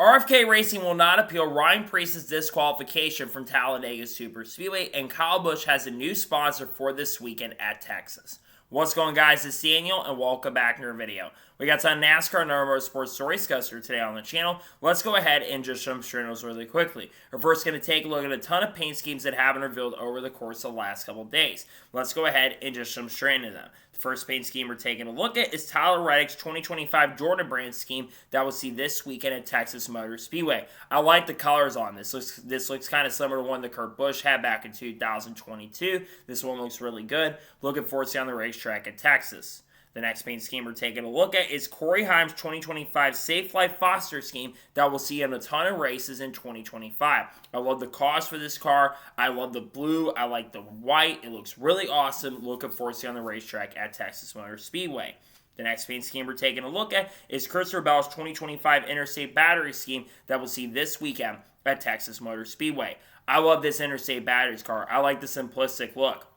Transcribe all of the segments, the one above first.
RFK Racing will not appeal Ryan Preece's disqualification from Talladega Superspeedway, and Kyle Busch has a new sponsor for this weekend at Texas. What's going on, guys? It's Daniel, and welcome back to our video. We got some NASCAR and other motorsports stories discussed here today on the channel. Let's go ahead and just jump straight into those really quickly. We're first going to take a look at a ton of paint schemes that have been revealed over the course of the last couple of days. Let's go ahead and just jump straight into them. The first paint scheme we're taking a look at is Tyler Reddick's 2025 Jordan brand scheme that we'll see this weekend at Texas Motor Speedway. I like the colors on this. This looks kind of similar to one that Kurt Busch had back in 2022. This one looks really good. Looking forward to seeing on the racetrack at Texas. The next paint scheme we're taking a look at is Corey Heim's 2025 Safe Life Foster scheme that we'll see in a ton of races in 2025. I love the cost for this car. I love the blue. I like the white. It looks really awesome. Looking forward to seeing on the racetrack at Texas Motor Speedway. The next paint scheme we're taking a look at is Christopher Bell's 2025 Interstate Battery scheme that we'll see this weekend at Texas Motor Speedway. I love this Interstate Batteries car. I like the simplistic look.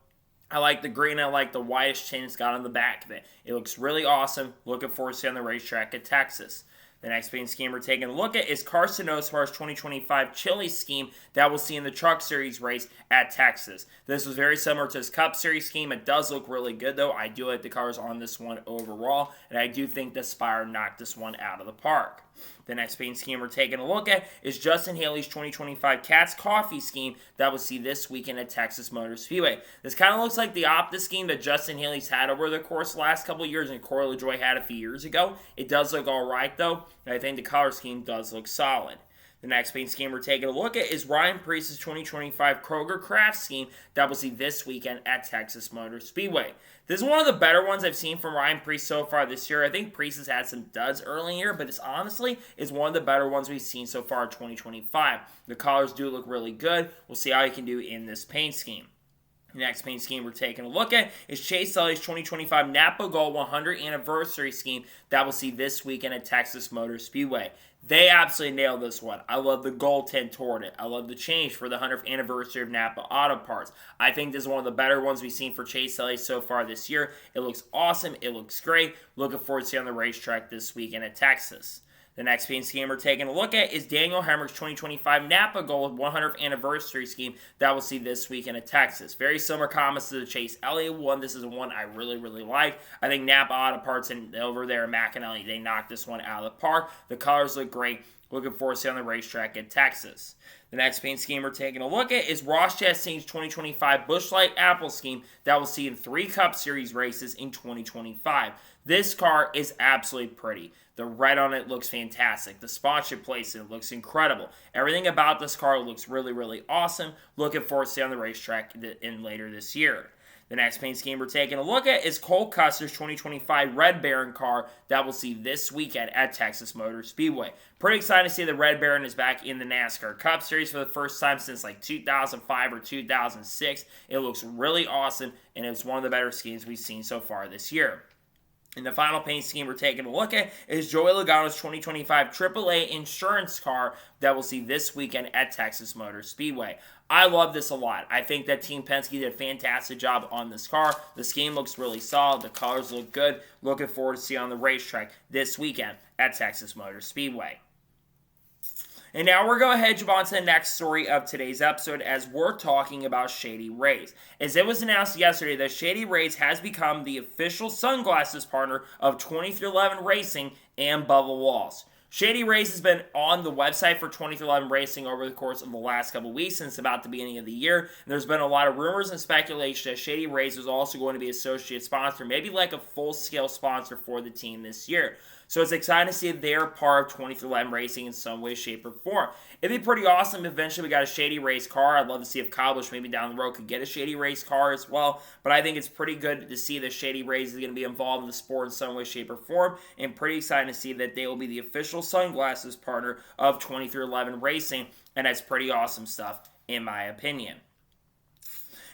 I like the green. I like the whitish chain it's got on the back of it. It looks really awesome. Looking forward to seeing on the racetrack at Texas. The next paint scheme we're taking a look at is Carson Osbar's 2025 Chili scheme that we'll see in the Truck Series race at Texas. This was very similar to his Cup Series scheme. It does look really good, though. I do like the colors on this one overall, and I do think the Spire knocked this one out of the park. The next paint scheme we're taking a look at is Justin Haley's 2025 Cat's Coffee scheme that we'll see this weekend at Texas Motor Speedway. This kind of looks like the Opta scheme that Justin Haley's had over the course of the last couple of years and Corey LaJoie had a few years ago. It does look alright, though, and I think the color scheme does look solid. The next paint scheme we're taking a look at is Ryan Preece's 2025 Kroger Craft scheme that we'll see this weekend at Texas Motor Speedway. This is one of the better ones I've seen from Ryan Preece so far this year. I think Preece has had some duds early in the year, but this honestly is one of the better ones we've seen so far in 2025. The colors do look really good. We'll see how he can do in this paint scheme. The next paint scheme we're taking a look at is Chase Elliott's 2025 Napa Gold 100th Anniversary scheme that we'll see this weekend at Texas Motor Speedway. They absolutely nailed this one. I love the gold tint toward it. I love the change for the 100th anniversary of Napa Auto Parts. I think this is one of the better ones we've seen for Chase Elliott so far this year. It looks awesome. It looks great. Looking forward to seeing on the racetrack this weekend at Texas. The next paint scheme we're taking a look at is Daniel Hemrick's 2025 Napa Gold 100th Anniversary scheme that we'll see this weekend at Texas. Very similar comments to the Chase Elliott one. This is one I really, really like. I think Napa Auto Parts and over there at McFarland, they knocked this one out of the park. The colors look great. Looking forward to seeing on the racetrack at Texas. The next paint scheme we're taking a look at is Ross Chastain's 2025 Busch Light Apple scheme that we'll see in 3 Cup Series races in 2025. This car is absolutely pretty. The red on it looks fantastic. The sponsorship placement looks incredible. Everything about this car looks really, really awesome. Looking forward to seeing on the racetrack later this year. The next paint scheme we're taking a look at is Cole Custer's 2025 Red Baron car that we'll see this weekend at Texas Motor Speedway. Pretty excited to see the Red Baron is back in the NASCAR Cup Series for the first time since like 2005 or 2006. It looks really awesome, and it's one of the better schemes we've seen so far this year. And the final paint scheme we're taking a look at is Joey Logano's 2025 AAA insurance car that we'll see this weekend at Texas Motor Speedway. I love this a lot. I think that Team Penske did a fantastic job on this car. The scheme looks really solid. The colors look good. Looking forward to seeing on the racetrack this weekend at Texas Motor Speedway. And now we're going to head on to the next story of today's episode as we're talking about Shady Rays. As it was announced yesterday that Shady Rays has become the official sunglasses partner of 2311 Racing and Bubba Walls. Shady Rays has been on the website for 2311 Racing over the course of the last couple of weeks since about the beginning of the year. And there's been a lot of rumors and speculation that Shady Rays is also going to be associate sponsor, maybe like a full-scale sponsor for the team this year. So it's exciting to see they're part of 2311 Racing in some way, shape, or form. It'd be pretty awesome if eventually we got a Shady Rays car. I'd love to see if Kyle Busch maybe down the road could get a Shady Rays car as well. But I think it's pretty good to see that Shady Rays is going to be involved in the sport in some way, shape, or form. And pretty exciting to see that they will be the official sunglasses partner of 2311 Racing. And that's pretty awesome stuff, in my opinion.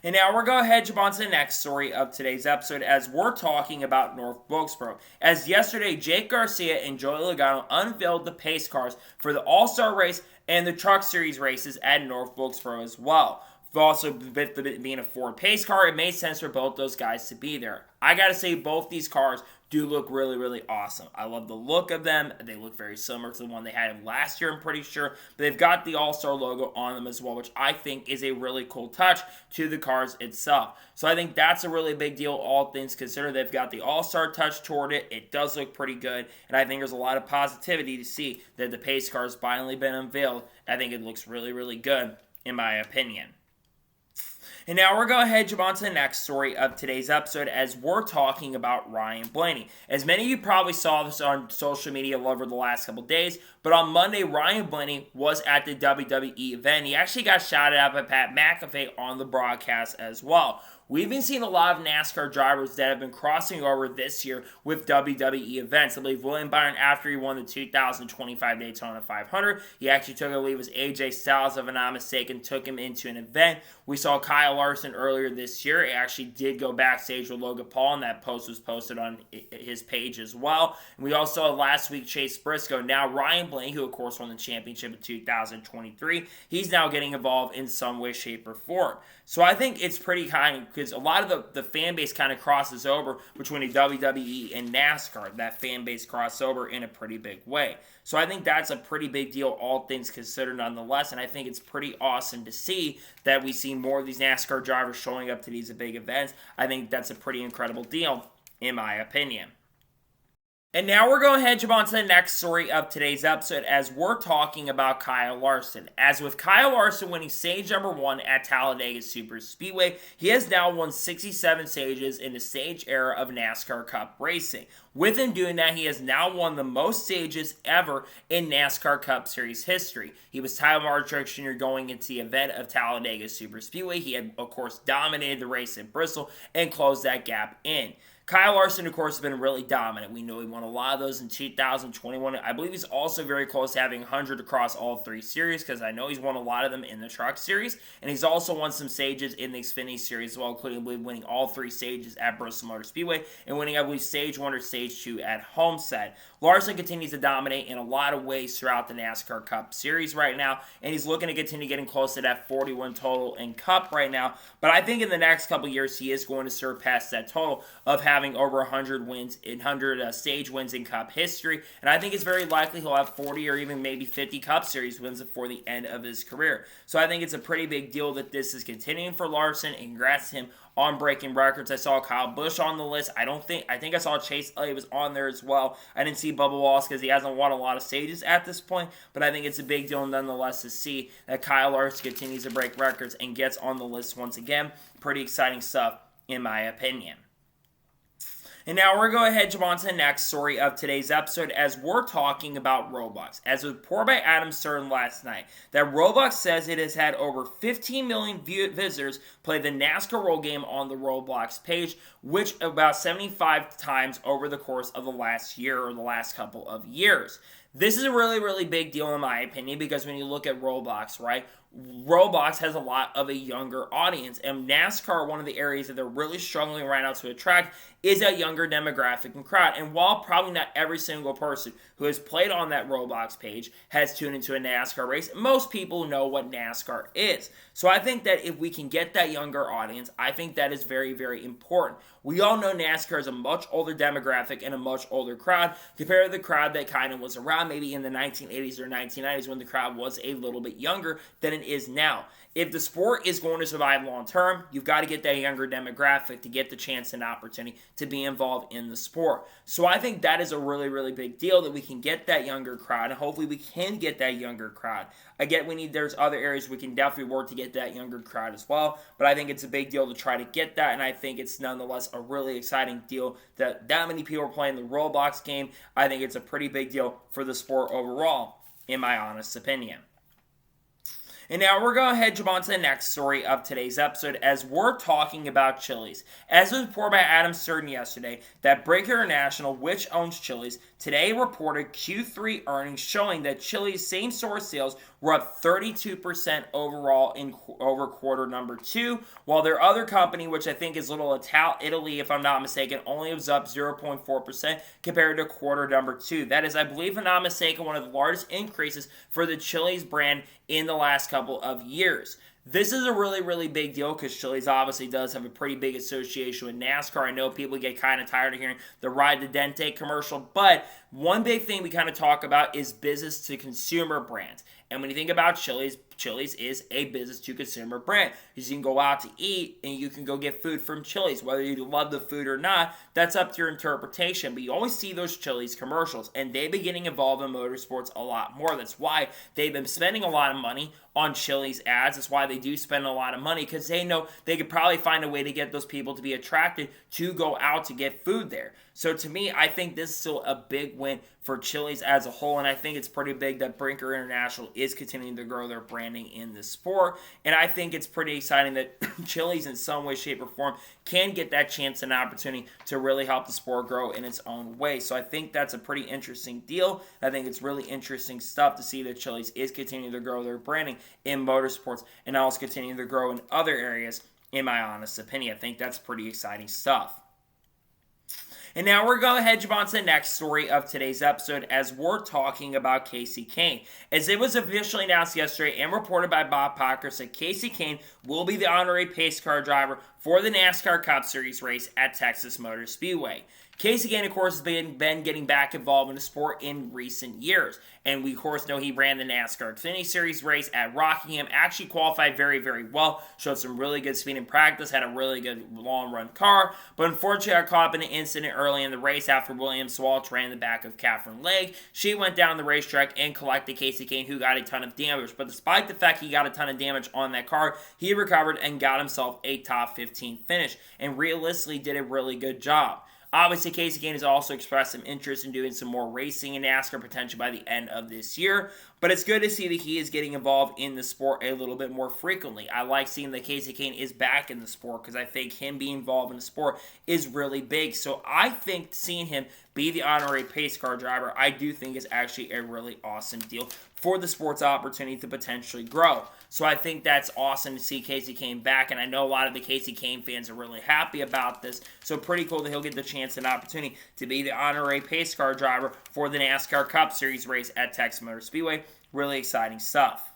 And now we're going to head on to the next story of today's episode as we're talking about North Wilkesboro. As yesterday, Jake Garcia and Joey Logano unveiled the pace cars for the AllStar race and the Truck Series races at North Wilkesboro as well. Also, being a Ford pace car, it made sense for both those guys to be there. I got to say, both these cars do look really, really awesome. I love the look of them. They look very similar to the one they had last year, I'm pretty sure. But they've got the AllStar logo on them as well, which I think is a really cool touch to the cars itself. So I think that's a really big deal, all things considered. They've got the AllStar touch toward it. It does look pretty good, and I think there's a lot of positivity to see that the pace car has finally been unveiled. I think it looks really, really good, in my opinion. And now we're going to head on to the next story of today's episode as we're talking about Ryan Blaney. As many of you probably saw this on social media over the last couple days, but on Monday, Ryan Blaney was at the WWE event. He actually got shouted out by Pat McAfee on the broadcast as well. We've been seeing a lot of NASCAR drivers that have been crossing over this year with WWE events. I believe William Byron, after he won the 2025 Daytona 500, he actually took, I believe it was AJ Styles, if I'm not mistaken, took him into an event. We saw Kyle Larson earlier this year. He actually did go backstage with Logan Paul, and that post was posted on his page as well. And we also saw last week Chase Briscoe. Now Ryan Blaney, who of course won the championship in 2023, he's now getting involved in some way, shape, or form. So I think it's pretty kind because a lot of the fan base kind of crosses over between the WWE and NASCAR. That fan base crosses over in a pretty big way. So I think that's a pretty big deal, all things considered nonetheless. And I think it's pretty awesome to see that we see more of these NASCAR drivers showing up to these big events. I think that's a pretty incredible deal, in my opinion. And now we're going to jump on to the next story of today's episode as we're talking about Kyle Larson. As with Kyle Larson winning stage number 1 at Talladega Super Speedway, he has now won 67 stages in the stage era of NASCAR Cup racing. With him doing that, he has now won the most stages ever in NASCAR Cup Series history. He was Tyler Marchuk Jr. going into the event of Talladega Super Speedway. He had, of course, dominated the race in Bristol and closed that gap in. Kyle Larson, of course, has been really dominant. We know he won a lot of those in 2021. I believe he's also very close to having 100 across all 3 series because I know he's won a lot of them in the Truck Series. And he's also won some stages in the Xfinity Series as well, including, I believe, winning all 3 stages at Bristol Motor Speedway and winning, I believe, Stage 1 or Stage 2 at Homestead. Larson continues to dominate in a lot of ways throughout the NASCAR Cup Series right now, and he's looking to continue getting close to that 41 total in Cup right now. But I think in the next couple years, he is going to surpass that total of having over 100 wins, 100 stage wins in Cup history, and I think it's very likely he'll have 40 or even maybe 50 Cup Series wins before the end of his career. So I think it's a pretty big deal that this is continuing for Larson, and congrats to him on breaking records. I saw Kyle Busch on the list. I think I saw Chase Elliott was on there as well. I didn't see Bubba Wallace because he hasn't won a lot of stages at this point, but I think it's a big deal nonetheless to see that Kyle Larson continues to break records and gets on the list once again. Pretty exciting stuff, in my opinion. And now we're going to head on to the next story of today's episode as we're talking about Roblox. As reported by Adam Stern last night, that Roblox says it has had over 15 million visitors play the NASCAR roll game on the Roblox page, which about 75 times over the course of the last year or the last couple of years. This is a really, really big deal in my opinion because when you look at Roblox, right? Roblox has a lot of a younger audience, and NASCAR, one of the areas that they're really struggling right now to attract is that younger demographic and crowd. And while probably not every single person who has played on that Roblox page has tuned into a NASCAR race, most people know what NASCAR is. So I think that if we can get that younger audience, I think that is very, very important. We all know NASCAR is a much older demographic and a much older crowd compared to the crowd that kind of was around maybe in the 1980s or 1990s when the crowd was a little bit younger than it is now. If the sport is going to survive long term, you've got to get that younger demographic to get the chance and opportunity to be involved in the sport. So I think that is a really, really big deal that we can get that younger crowd, and hopefully we can get that younger crowd. I get there's other areas we can definitely work to get that younger crowd as well, but I think it's a big deal to try to get that, and I think it's nonetheless a really exciting deal that many people are playing the Roblox game. I think it's a pretty big deal for the sport overall, in my honest opinion. And now we're going to jump on to the next story of today's episode as we're talking about Chili's. As was reported by Adam Stern yesterday, that Breaker International, which owns Chili's, today reported Q3 earnings showing that Chili's same-store sales were up 32% overall over quarter number 2, while their other company, which I think is Little Italy, if I'm not mistaken, only was up 0.4% compared to quarter number 2. That is, I believe, if I'm not mistaken, one of the largest increases for the Chili's brand in the last couple of years. This is a really, really big deal because Chili's obviously does have a pretty big association with NASCAR. I know people get kind of tired of hearing the Ride the Dente commercial, but one big thing we kind of talk about is business to consumer brands. And when you think about Chili's, Chili's is a business-to-consumer brand. You can go out to eat, and you can go get food from Chili's. Whether you love the food or not, that's up to your interpretation. But you always see those Chili's commercials, and they've been getting involved in motorsports a lot more. That's why they've been spending a lot of money on Chili's ads. That's why they do spend a lot of money, because they know they could probably find a way to get those people to be attracted to go out to get food there. So to me, I think this is still a big win for Chili's as a whole, and I think it's pretty big that Brinker International is continuing to grow their branding in the sport, and I think it's pretty exciting that Chili's in some way, shape, or form can get that chance and opportunity to really help the sport grow in its own way. So I think that's a pretty interesting deal. I think it's really interesting stuff to see that Chili's is continuing to grow their branding in motorsports and also continuing to grow in other areas, in my honest opinion. I think that's pretty exciting stuff. And now we're going to head on to the next story of today's episode as we're talking about Kasey Kahne. As it was officially announced yesterday and reported by Bob Pockrass that Kasey Kahne will be the honorary pace car driver for the NASCAR Cup Series race at Texas Motor Speedway. Kasey Kahne, of course, has been getting back involved in the sport in recent years. And we, of course, know he ran the NASCAR Xfinity Series race at Rockingham. Actually qualified very, very well. Showed some really good speed in practice. Had a really good long-run car. But unfortunately, got caught up in an incident early in the race after William Swalch ran the back of Catherine Legge. She went down the racetrack and collected Kasey Kahne, who got a ton of damage. But despite the fact he got a ton of damage on that car, he recovered and got himself a top 15 finish. And realistically did a really good job. Obviously, Kasey Kahne has also expressed some interest in doing some more racing in NASCAR potentially by the end of this year. But it's good to see that he is getting involved in the sport a little bit more frequently. I like seeing that Kasey Kahne is back in the sport because I think him being involved in the sport is really big. So I think seeing him be the honorary pace car driver, I do think is actually a really awesome deal for the sport's opportunity to potentially grow. So I think that's awesome to see Kasey Kahne back, and I know a lot of the Kasey Kahne fans are really happy about this. So pretty cool that he'll get the chance and opportunity to be the honorary pace car driver for the NASCAR Cup Series race at Texas Motor Speedway. Really exciting stuff.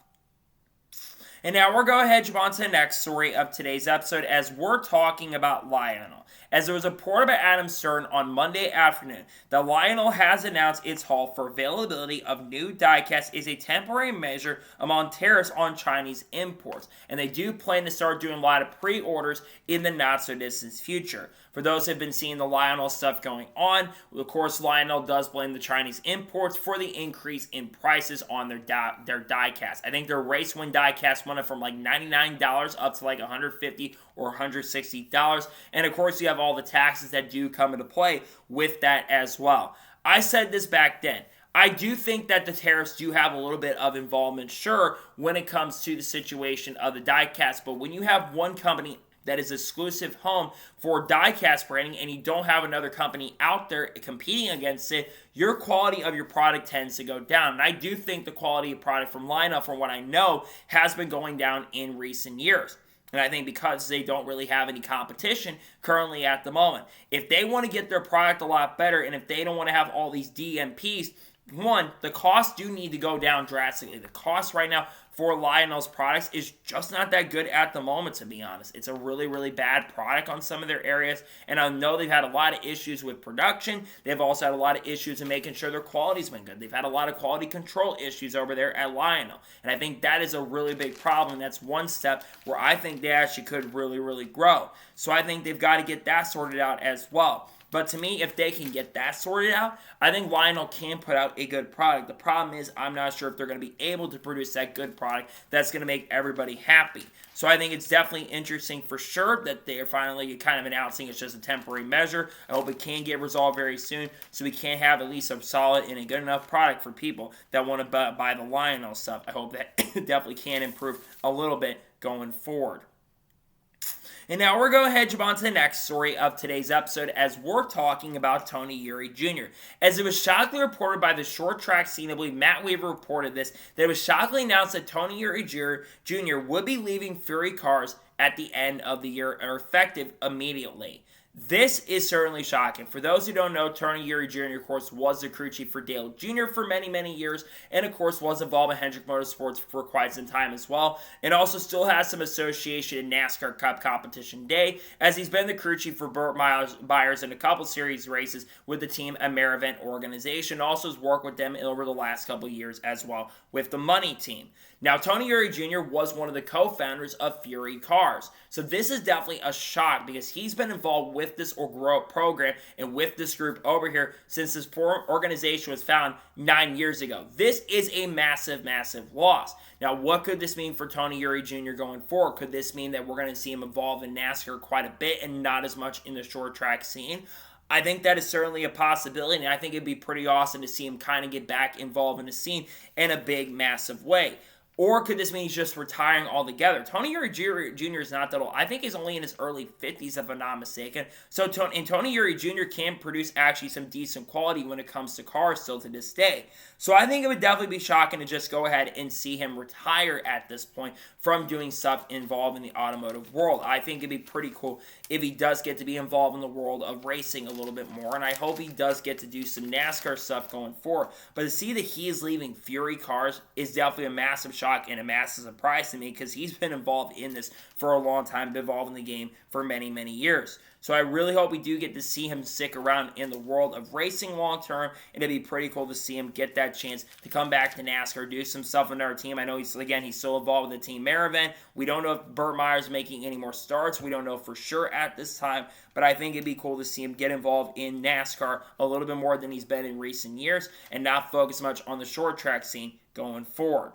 And now we're going to head on to the next story of today's episode as we're talking about Lionel. As there was a report by Adam Stern on Monday afternoon that Lionel has announced its halt for availability of new diecast is a temporary measure among tariffs on Chinese imports. And they do plan to start doing a lot of pre-orders in the not-so-distant future. For those who have been seeing the Lionel stuff going on, of course, Lionel does blame the Chinese imports for the increase in prices on their diecast. I think their race win diecast went from like $99 up to like $150 or $160. And of course, you have all the taxes that do come into play with that as well. I said this back then. I do think that the tariffs do have a little bit of involvement, sure, when it comes to the situation of the diecast. But when you have one company that is exclusive home for diecast branding and you don't have another company out there competing against it, your quality of your product tends to go down. And I do think the quality of product from Lionel, from what I know, has been going down in recent years. And I think because they don't really have any competition currently at the moment. If they want to get their product a lot better and if they don't want to have all these DMPs, one, the costs do need to go down drastically. The cost right now for Lionel's products is just not that good at the moment, to be honest. It's a really, really bad product on some of their areas, and I know they've had a lot of issues with production. They've also had a lot of issues in making sure their quality's been good. They've had a lot of quality control issues over there at Lionel, and I think that is a really big problem. That's one step where I think they actually could really, really grow. So I think they've got to get that sorted out as well. But to me, if they can get that sorted out, I think Lionel can put out a good product. The problem is I'm not sure if they're going to be able to produce that good product that's going to make everybody happy. So I think it's definitely interesting for sure that they are finally kind of announcing it's just a temporary measure. I hope it can get resolved very soon so we can have at least a solid and a good enough product for people that want to buy the Lionel stuff. I hope that definitely can improve a little bit going forward. And now we're going to head on to the next story of today's episode as we're talking about Tony Yuri Jr. As it was shockingly reported by the short track scene, I believe Matt Weaver reported this, that it was shockingly announced that Tony Yuri Jr. would be leaving Fury Cars at the end of the year, or effective immediately. This is certainly shocking. For those who don't know, Tony Yuri Jr., of course, was the crew chief for Dale Jr. for many, many years, and of course was involved in Hendrick Motorsports for quite some time as well, and also still has some association in NASCAR Cup Competition Day, as he's been the crew chief for Burt Myers in a couple series races with the team Amerivent organization. Also has worked with them over the last couple years as well with the Money team. Now, Tony Yuri Jr. was one of the co-founders of Fury Cars, so this is definitely a shock because he's been involved with this program and with this group over here since this organization was founded 9 years ago. This is a massive, massive loss. Now, what could this mean for Tony Yuri Jr. going forward? Could this mean that we're going to see him evolve in NASCAR quite a bit and not as much in the short track scene? I think that is certainly a possibility, and I think it'd be pretty awesome to see him kind of get back involved in the scene in a big, massive way. Or could this mean he's just retiring altogether? Tony Yuri Jr. is not that old. I think he's only in his early 50s, if I'm not mistaken. So Tony Yuri Jr. can produce actually some decent quality when it comes to cars still to this day. So I think it would definitely be shocking to just go ahead and see him retire at this point from doing stuff involved in the automotive world. I think it'd be pretty cool if he does get to be involved in the world of racing a little bit more, and I hope he does get to do some NASCAR stuff going forward. But to see that he is leaving Fury Cars is definitely a massive shock and a massive surprise to me because he's been involved in this for a long time, been involved in the game for many, many years. So I really hope we do get to see him stick around in the world of racing long term, and it'd be pretty cool to see him get that chance to come back to NASCAR, do some stuff with our team. I know he's still involved with the Team Maravent. We don't know if Burt Myers is making any more starts. We don't know for sure at this time, but I think it'd be cool to see him get involved in NASCAR a little bit more than he's been in recent years and not focus much on the short track scene going forward.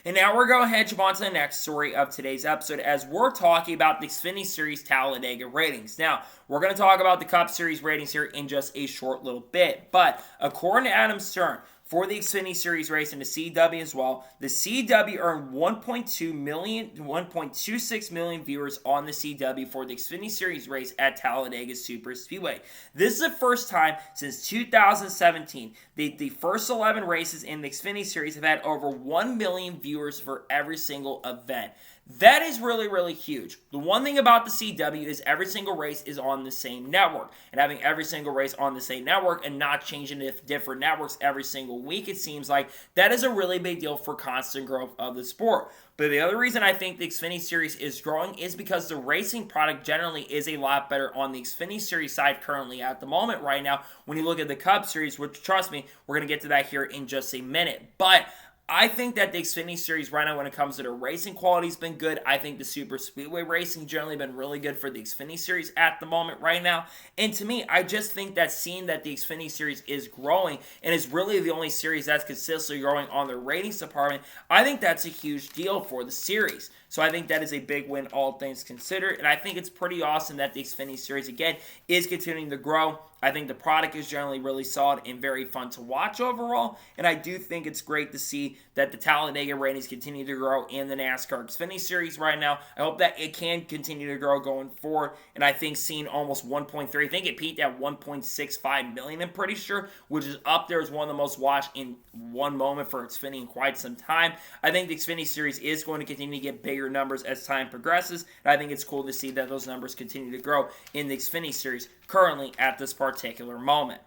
And now we're going to head on to the next story of today's episode as we're talking about the Xfinity Series Talladega ratings. Now, we're going to talk about the Cup Series ratings here in just a short little bit. But according to Adam Stern, for the Xfinity Series race and the CW as well, the CW earned 1.26 million viewers on the CW for the Xfinity Series race at Talladega Super Speedway. This is the first time since 2017 the first 11 races in the Xfinity Series have had over 1 million viewers for every single event. That is really, really huge. The one thing about the CW is every single race is on the same network. And having every single race on the same network and not changing to different networks every single week, it seems like that is a really big deal for constant growth of the sport. But the other reason I think the Xfinity Series is growing is because the racing product generally is a lot better on the Xfinity Series side currently at the moment right now when you look at the Cup Series, which, trust me, we're going to get to that here in just a minute. But I think that the Xfinity Series right now when it comes to the racing quality has been good. I think the Super Speedway racing generally been really good for the Xfinity Series at the moment right now. And to me, I just think that seeing that the Xfinity Series is growing and is really the only series that's consistently growing on the ratings department, I think that's a huge deal for the series. So I think that is a big win, all things considered. And I think it's pretty awesome that the Xfinity Series, again, is continuing to grow. I think the product is generally really solid and very fun to watch overall. And I do think it's great to see that the Talladega ratings continue to grow in the NASCAR Xfinity Series right now. I hope that it can continue to grow going forward. And I think seeing almost 1.3, I think it peaked at 1.65 million, I'm pretty sure, which is up there as one of the most watched in one moment for Xfinity in quite some time. I think the Xfinity Series is going to continue to get bigger numbers as time progresses. And I think it's cool to see that those numbers continue to grow in the Xfinity Series currently at this particular moment.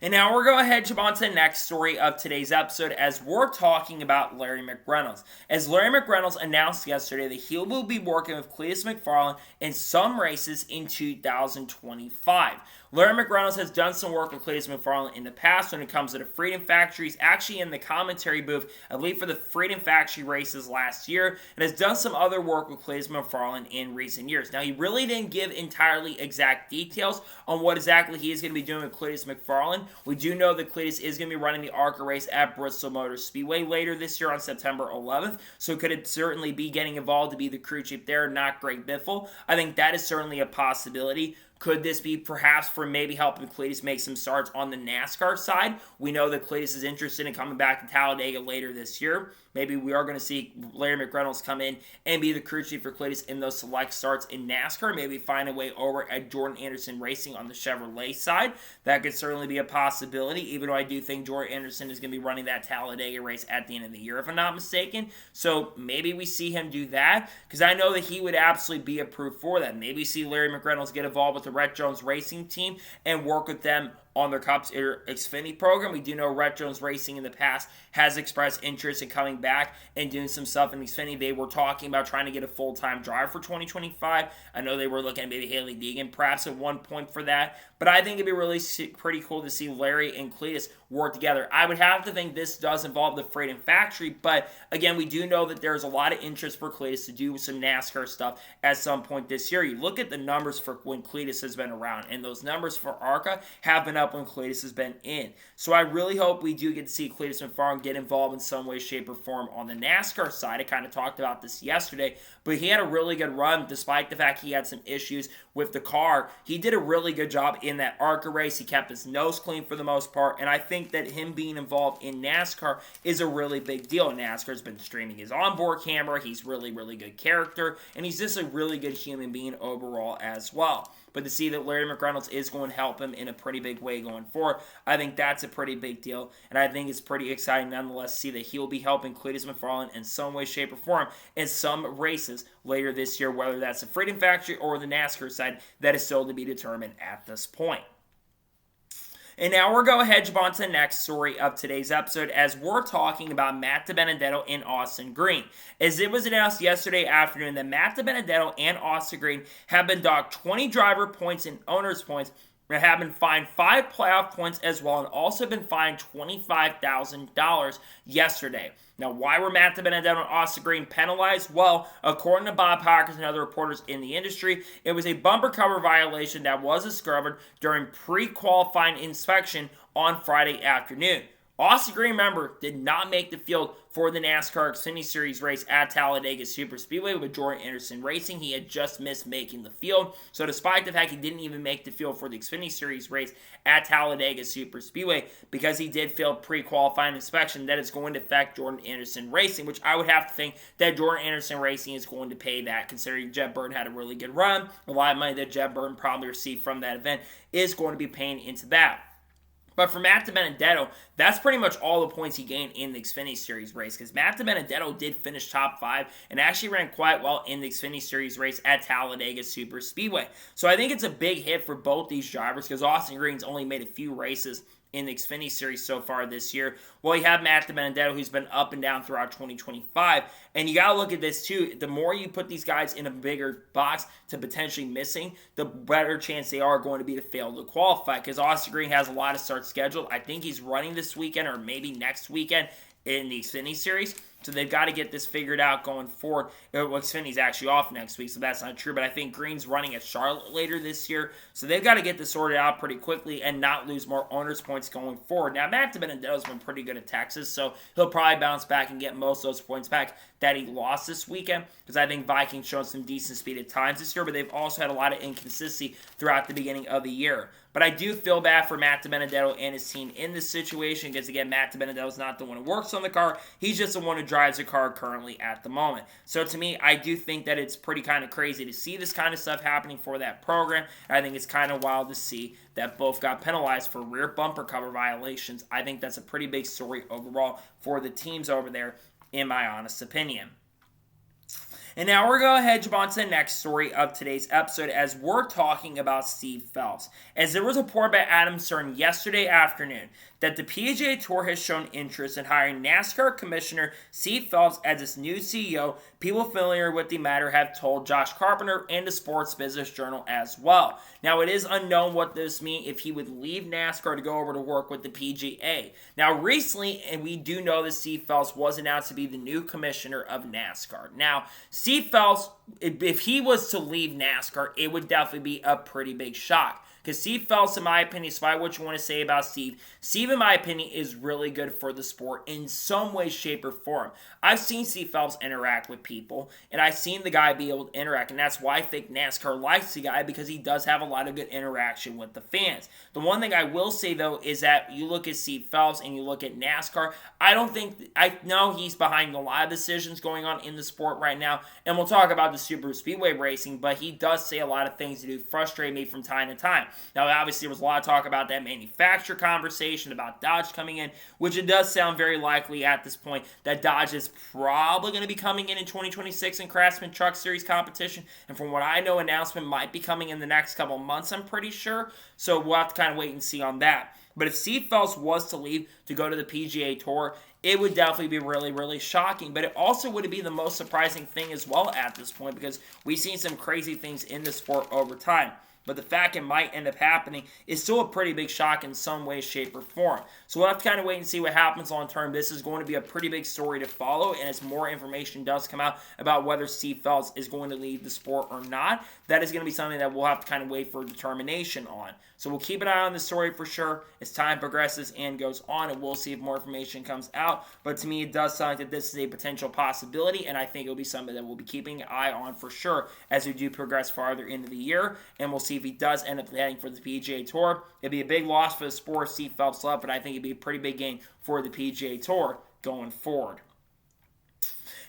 And now we're going to head on to the next story of today's episode as we're talking about Larry Mcreynolds. As Larry Mcreynolds announced yesterday that he will be working with Cletus McFarland in some races in 2025. Larry Mcreynolds has done some work with Cletus McFarland in the past when it comes to the Freedom Factory. He's actually in the commentary booth, I believe, for the Freedom Factory races last year, and has done some other work with Cletus McFarland in recent years. Now, he really didn't give entirely exact details on what exactly he is going to be doing with Cletus McFarland. We do know that Cletus is going to be running the ARCA race at Bristol Motor Speedway later this year on September 11th, so could it certainly be getting involved to be the crew chief there, not Greg Biffle. I think that is certainly a possibility. Could this be perhaps for maybe helping Cletus make some starts on the NASCAR side? We know that Cletus is interested in coming back to Talladega later this year. Maybe we are going to see Larry Mcrenolds come in and be the crew chief for Cletus in those select starts in NASCAR. Maybe find a way over at Jordan Anderson Racing on the Chevrolet side. That could certainly be a possibility, even though I do think Jordan Anderson is going to be running that Talladega race at the end of the year, if I'm not mistaken. So maybe we see him do that, because I know that he would absolutely be approved for that. Maybe see Larry McReynolds get involved with the Rhett Jones Racing team and work with them on their Xfinity program. We do know Rhett Jones Racing in the past has expressed interest in coming back and doing some stuff in Xfinity. They were talking about trying to get a full-time driver for 2025. I know they were looking at maybe Haley Deegan perhaps at one point for that. But I think it'd be really pretty cool to see Larry and Cletus work together. I would have to think this does involve the Freedom Factory, but again, we do know that there's a lot of interest for Cletus to do some NASCAR stuff at some point this year. You look at the numbers for when Cletus has been around, and those numbers for ARCA have been up when Cletus has been in. So I really hope we do get to see Cletus McFarland get involved in some way, shape, or form on the NASCAR side. I kind of talked about this yesterday, but he had a really good run despite the fact he had some issues with the car. He did a really good job in that ARCA race. He kept his nose clean for the most part, and I think that him being involved in NASCAR is a really big deal. NASCAR's been streaming his onboard camera. He's really, really good character, and he's just a really good human being overall as well. But to see that Larry McReynolds is going to help him in a pretty big way going forward, I think that's a pretty big deal. And I think it's pretty exciting nonetheless to see that he'll be helping Cletus McFarland in some way, shape, or form in some races later this year, whether that's the Freedom Factory or the NASCAR side. That is still to be determined at this point. And now we're going to head on to the next story of today's episode, as we're talking about Matt DeBenedetto and Austin Green. As it was announced yesterday afternoon that Matt DeBenedetto and Austin Green have been docked 20 driver points and owner's points, and have been fined 5 playoff points as well, and also been fined $25,000 yesterday. Now, why were Matt DeBenedetto and Austin Green penalized? Well, according to Bob Hawkins and other reporters in the industry, it was a bumper cover violation that was discovered during pre-qualifying inspection on Friday afternoon. Austin Green, remember, did not make the field for the NASCAR Xfinity Series race at Talladega Superspeedway with Jordan Anderson Racing. He had just missed making the field. So despite the fact he didn't even make the field for the Xfinity Series race at Talladega Superspeedway, because he did fail pre-qualifying inspection, that is going to affect Jordan Anderson Racing, which I would have to think that Jordan Anderson Racing is going to pay that, considering Jeb Burton had a really good run. A lot of money that Jeb Burton probably received from that event is going to be paying into that. But for Matt DeBenedetto, that's pretty much all the points he gained in the Xfinity Series race, because Matt DeBenedetto did finish top 5 and actually ran quite well in the Xfinity Series race at Talladega Superspeedway. So I think it's a big hit for both these drivers, because Austin Green's only made a few races in the Xfinity Series so far this year. Well, you have Matt DeBenedetto, who's been up and down throughout 2025. And you got to look at this, too. The more you put these guys in a bigger box to potentially missing, the better chance they are going to be to fail to qualify. Because Austin Green has a lot of starts scheduled. I think he's running this weekend or maybe next weekend in the Xfinity Series. So they've got to get this figured out going forward. Well, Xfinity's actually off next week, so that's not true. But I think Green's running at Charlotte later this year. So they've got to get this sorted out pretty quickly and not lose more owner's points going forward. Now, Matt DeBenedetto's been pretty good at Texas, so he'll probably bounce back and get most of those points back that he lost this weekend, because I think Vikings showed some decent speed at times this year, but they've also had a lot of inconsistency throughout the beginning of the year. But I do feel bad for Matt DeBenedetto and his team in this situation, because, again, Matt DeBenedetto's not the one who works on the car. He's just the one who drives the car currently at the moment. So to me, I do think that it's pretty kind of crazy to see this kind of stuff happening for that program. I think it's kind of wild to see that both got penalized for rear bumper cover violations. I think that's a pretty big story overall for the teams over there, in my honest opinion. And now we're going to head on to the next story of today's episode, as we're talking about Steve Phelps. As there was a report by Adam Stern yesterday afternoon that the PGA Tour has shown interest in hiring NASCAR Commissioner Steve Phelps as its new CEO. People familiar with the matter have told Josh Carpenter and the Sports Business Journal as well. Now, it is unknown what this means if he would leave NASCAR to go over to work with the PGA. Now, recently, and we do know that Steve Phelps was announced to be the new commissioner of NASCAR. Now, Steve Phelps, if he was to leave NASCAR, it would definitely be a pretty big shock. Because Steve Phelps, in my opinion, despite what you want to say about Steve, in my opinion, is really good for the sport in some way, shape, or form. I've seen Steve Phelps interact with people, and I've seen the guy be able to interact, and that's why I think NASCAR likes the guy, because he does have a lot of good interaction with the fans. The one thing I will say, though, is that you look at Steve Phelps and you look at NASCAR, I know he's behind a lot of decisions going on in the sport right now, and we'll talk about the super speedway racing, but he does say a lot of things that do frustrate me from time to time. Now, obviously, there was a lot of talk about that manufacturer conversation, about Dodge coming in, which it does sound very likely at this point that Dodge is probably going to be coming in 2026 in Craftsman Truck Series competition, and from what I know, announcement might be coming in the next couple months, I'm pretty sure, so we'll have to kind of wait and see on that. But if Steve Phelps was to leave to go to the PGA Tour, it would definitely be really, really shocking. But it also would be the most surprising thing as well at this point, because we've seen some crazy things in the sport over time. But the fact it might end up happening is still a pretty big shock in some way, shape, or form. So we'll have to kind of wait and see what happens long term. This is going to be a pretty big story to follow, and as more information does come out about whether Steve Phelps is going to leave the sport or not, that is going to be something that we'll have to kind of wait for determination on. So we'll keep an eye on this story for sure as time progresses and goes on, and we'll see if more information comes out. But to me, it does sound like that this is a potential possibility, and I think it'll be something that we'll be keeping an eye on for sure as we do progress farther into the year, and we'll see if he does end up heading for the PGA Tour. It'd be a big loss for the sport if Steve Phelps left, but I think it'd be a pretty big gain for the PGA Tour going forward.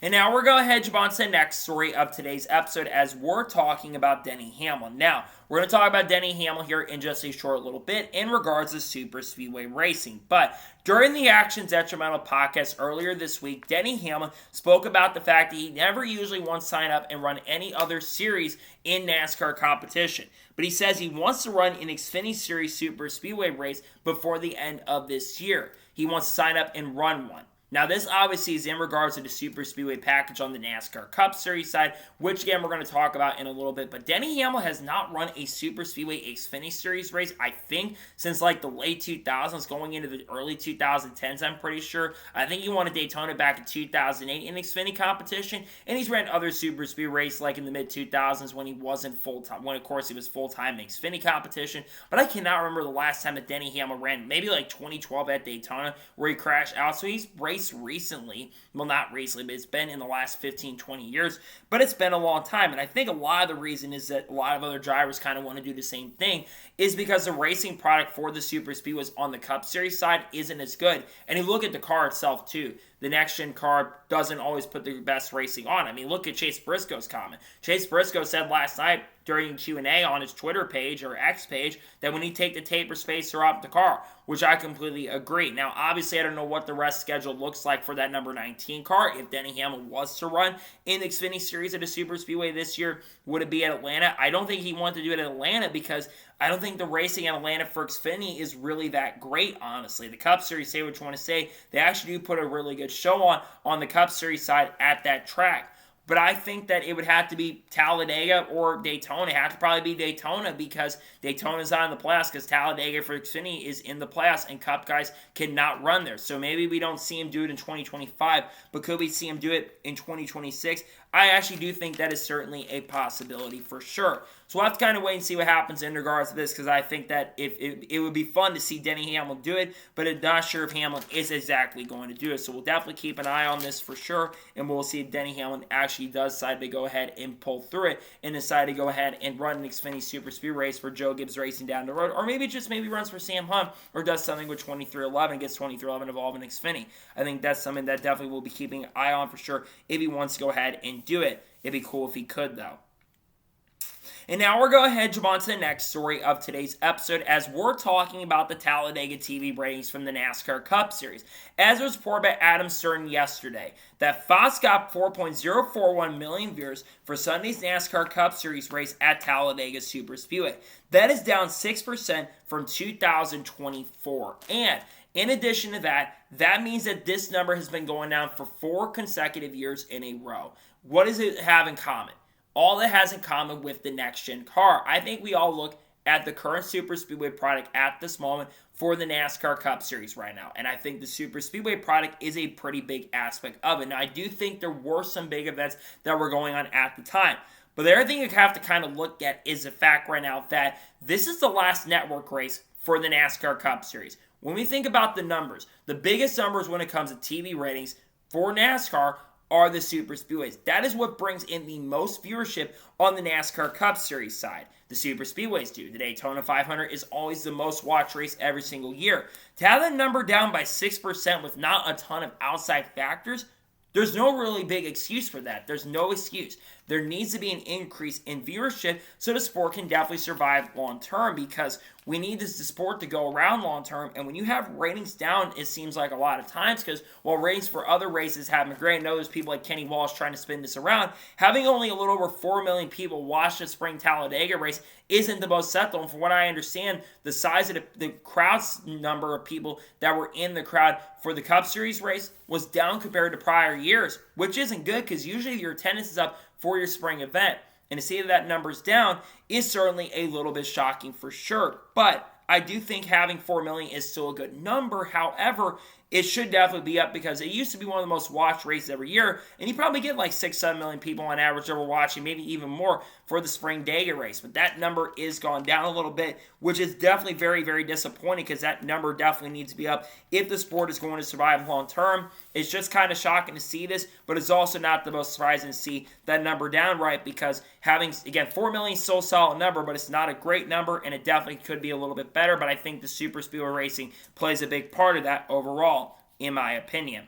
And now we're going to head on to the next story of today's episode as we're talking about Denny Hamlin. Now, we're going to talk about Denny Hamlin here in just a short little bit in regards to super speedway racing. But during the Action Detrimental podcast earlier this week, Denny Hamlin spoke about the fact that he never usually wants to sign up and run any other series in NASCAR competition. But he says he wants to run an Xfinity Series super speedway race before the end of this year. He wants to sign up and run one. Now, this obviously is in regards to the Super Speedway package on the NASCAR Cup Series side, which, again, we're going to talk about in a little bit. But Denny Hamlin has not run a Super Speedway Xfinity Series race, I think, since, like, the late 2000s, going into the early 2010s, I'm pretty sure. I think he won a Daytona back in 2008 in Xfinity competition, and he's ran other Super Speedway races, like in the mid-2000s when he wasn't full-time, when, of course, he was full-time in Xfinity competition. But I cannot remember the last time that Denny Hamlin ran, maybe, like, 2012 at Daytona, where he crashed out. So he's raced recently, well, not recently, but it's been in the last 15, 20 years, but it's been a long time, and I think a lot of the reason is that a lot of other drivers kind of want to do the same thing is because the racing product for the Super Speedways on the Cup Series side isn't as good, and you look at the car itself, too. The next-gen car doesn't always put the best racing on. I mean, look at Chase Briscoe's comment. Chase Briscoe said last night during Q&A on his Twitter page or X page that when he take the taper spacer off the car, which I completely agree. Now, obviously, I don't know what the rest schedule looks like for that number 19 car. If Denny Hamlin was to run in the Xfinity Series at a Super Speedway this year, would it be at Atlanta? I don't think he wanted to do it at Atlanta because I don't think the racing at Atlanta for Xfinity is really that great, honestly. The Cup Series, say what you want to say, they actually do put a really good show on the Cup Series side at that track. But I think that it would have to be Talladega or Daytona. It had to probably be Daytona because Daytona's not in the playoffs because Talladega for Xfinity is in the playoffs and Cup guys cannot run there. So maybe we don't see him do it in 2025, but could we see him do it in 2026? I actually do think that is certainly a possibility for sure. So we'll have to kind of wait and see what happens in regards to this because I think that if it would be fun to see Denny Hamlin do it, but I'm not sure if Hamlin is exactly going to do it. So we'll definitely keep an eye on this for sure, and we'll see if Denny Hamlin actually does decide to go ahead and pull through it and decide to go ahead and run an Xfinity Super Speed race for Joe Gibbs Racing down the road, or maybe runs for Sam Hunt or does something with 2311 and gets 2311 involved in Xfinity. I think that's something that definitely we'll be keeping an eye on for sure if he wants to go ahead and do it. It'd be cool if he could, though. And now we're going to head on to the next story of today's episode as we're talking about the Talladega TV ratings from the NASCAR Cup Series. As was reported by Adam Stern yesterday, that Fox got 4.041 million viewers for Sunday's NASCAR Cup Series race at Talladega Super Speedway. That is down 6% from 2024. And in addition to that, that means that this number has been going down for 4 consecutive years in a row. What does it have in common? All it has in common with the next-gen car. I think we all look at the current Super Speedway product at this moment for the NASCAR Cup Series right now. And I think the Super Speedway product is a pretty big aspect of it. Now, I do think there were some big events that were going on at the time. But the other thing you have to kind of look at is the fact right now that this is the last network race for the NASCAR Cup Series. When we think about the numbers, the biggest numbers when it comes to TV ratings for NASCAR are the super speedways. That is what brings in the most viewership on the NASCAR Cup Series side. The super speedways do. The Daytona 500 is always the most watched race every single year. To have that number down by 6% with not a ton of outside factors, there's no really big excuse for that. There's no excuse. There needs to be an increase in viewership so the sport can definitely survive long term, because we need this sport to go around long term. And when you have ratings down, it seems like a lot of times, because while ratings for other races have been great, I know there's people like Kenny Walsh trying to spin this around, having only a little over 4 million people watch the spring Talladega race isn't the most settled. And from what I understand, the size of the crowd's number of people that were in the crowd for the Cup Series race was down compared to prior years, which isn't good, because usually your attendance is up for your spring event. And to see that number's down is certainly a little bit shocking for sure. But I do think having 4 million is still a good number. However, it should definitely be up, because it used to be one of the most watched races every year. And you probably get like 6-7 million people on average that were watching, maybe even more, for the spring Dega race. But that number is gone down a little bit, which is definitely very, very disappointing, because that number definitely needs to be up if the sport is going to survive long term. It's just kind of shocking to see this, but it's also not the most surprising to see that number down, right? Because having, again, 4 million is still a solid number, but it's not a great number, and it definitely could be a little bit better. But I think the super speedway racing plays a big part of that overall, in my opinion.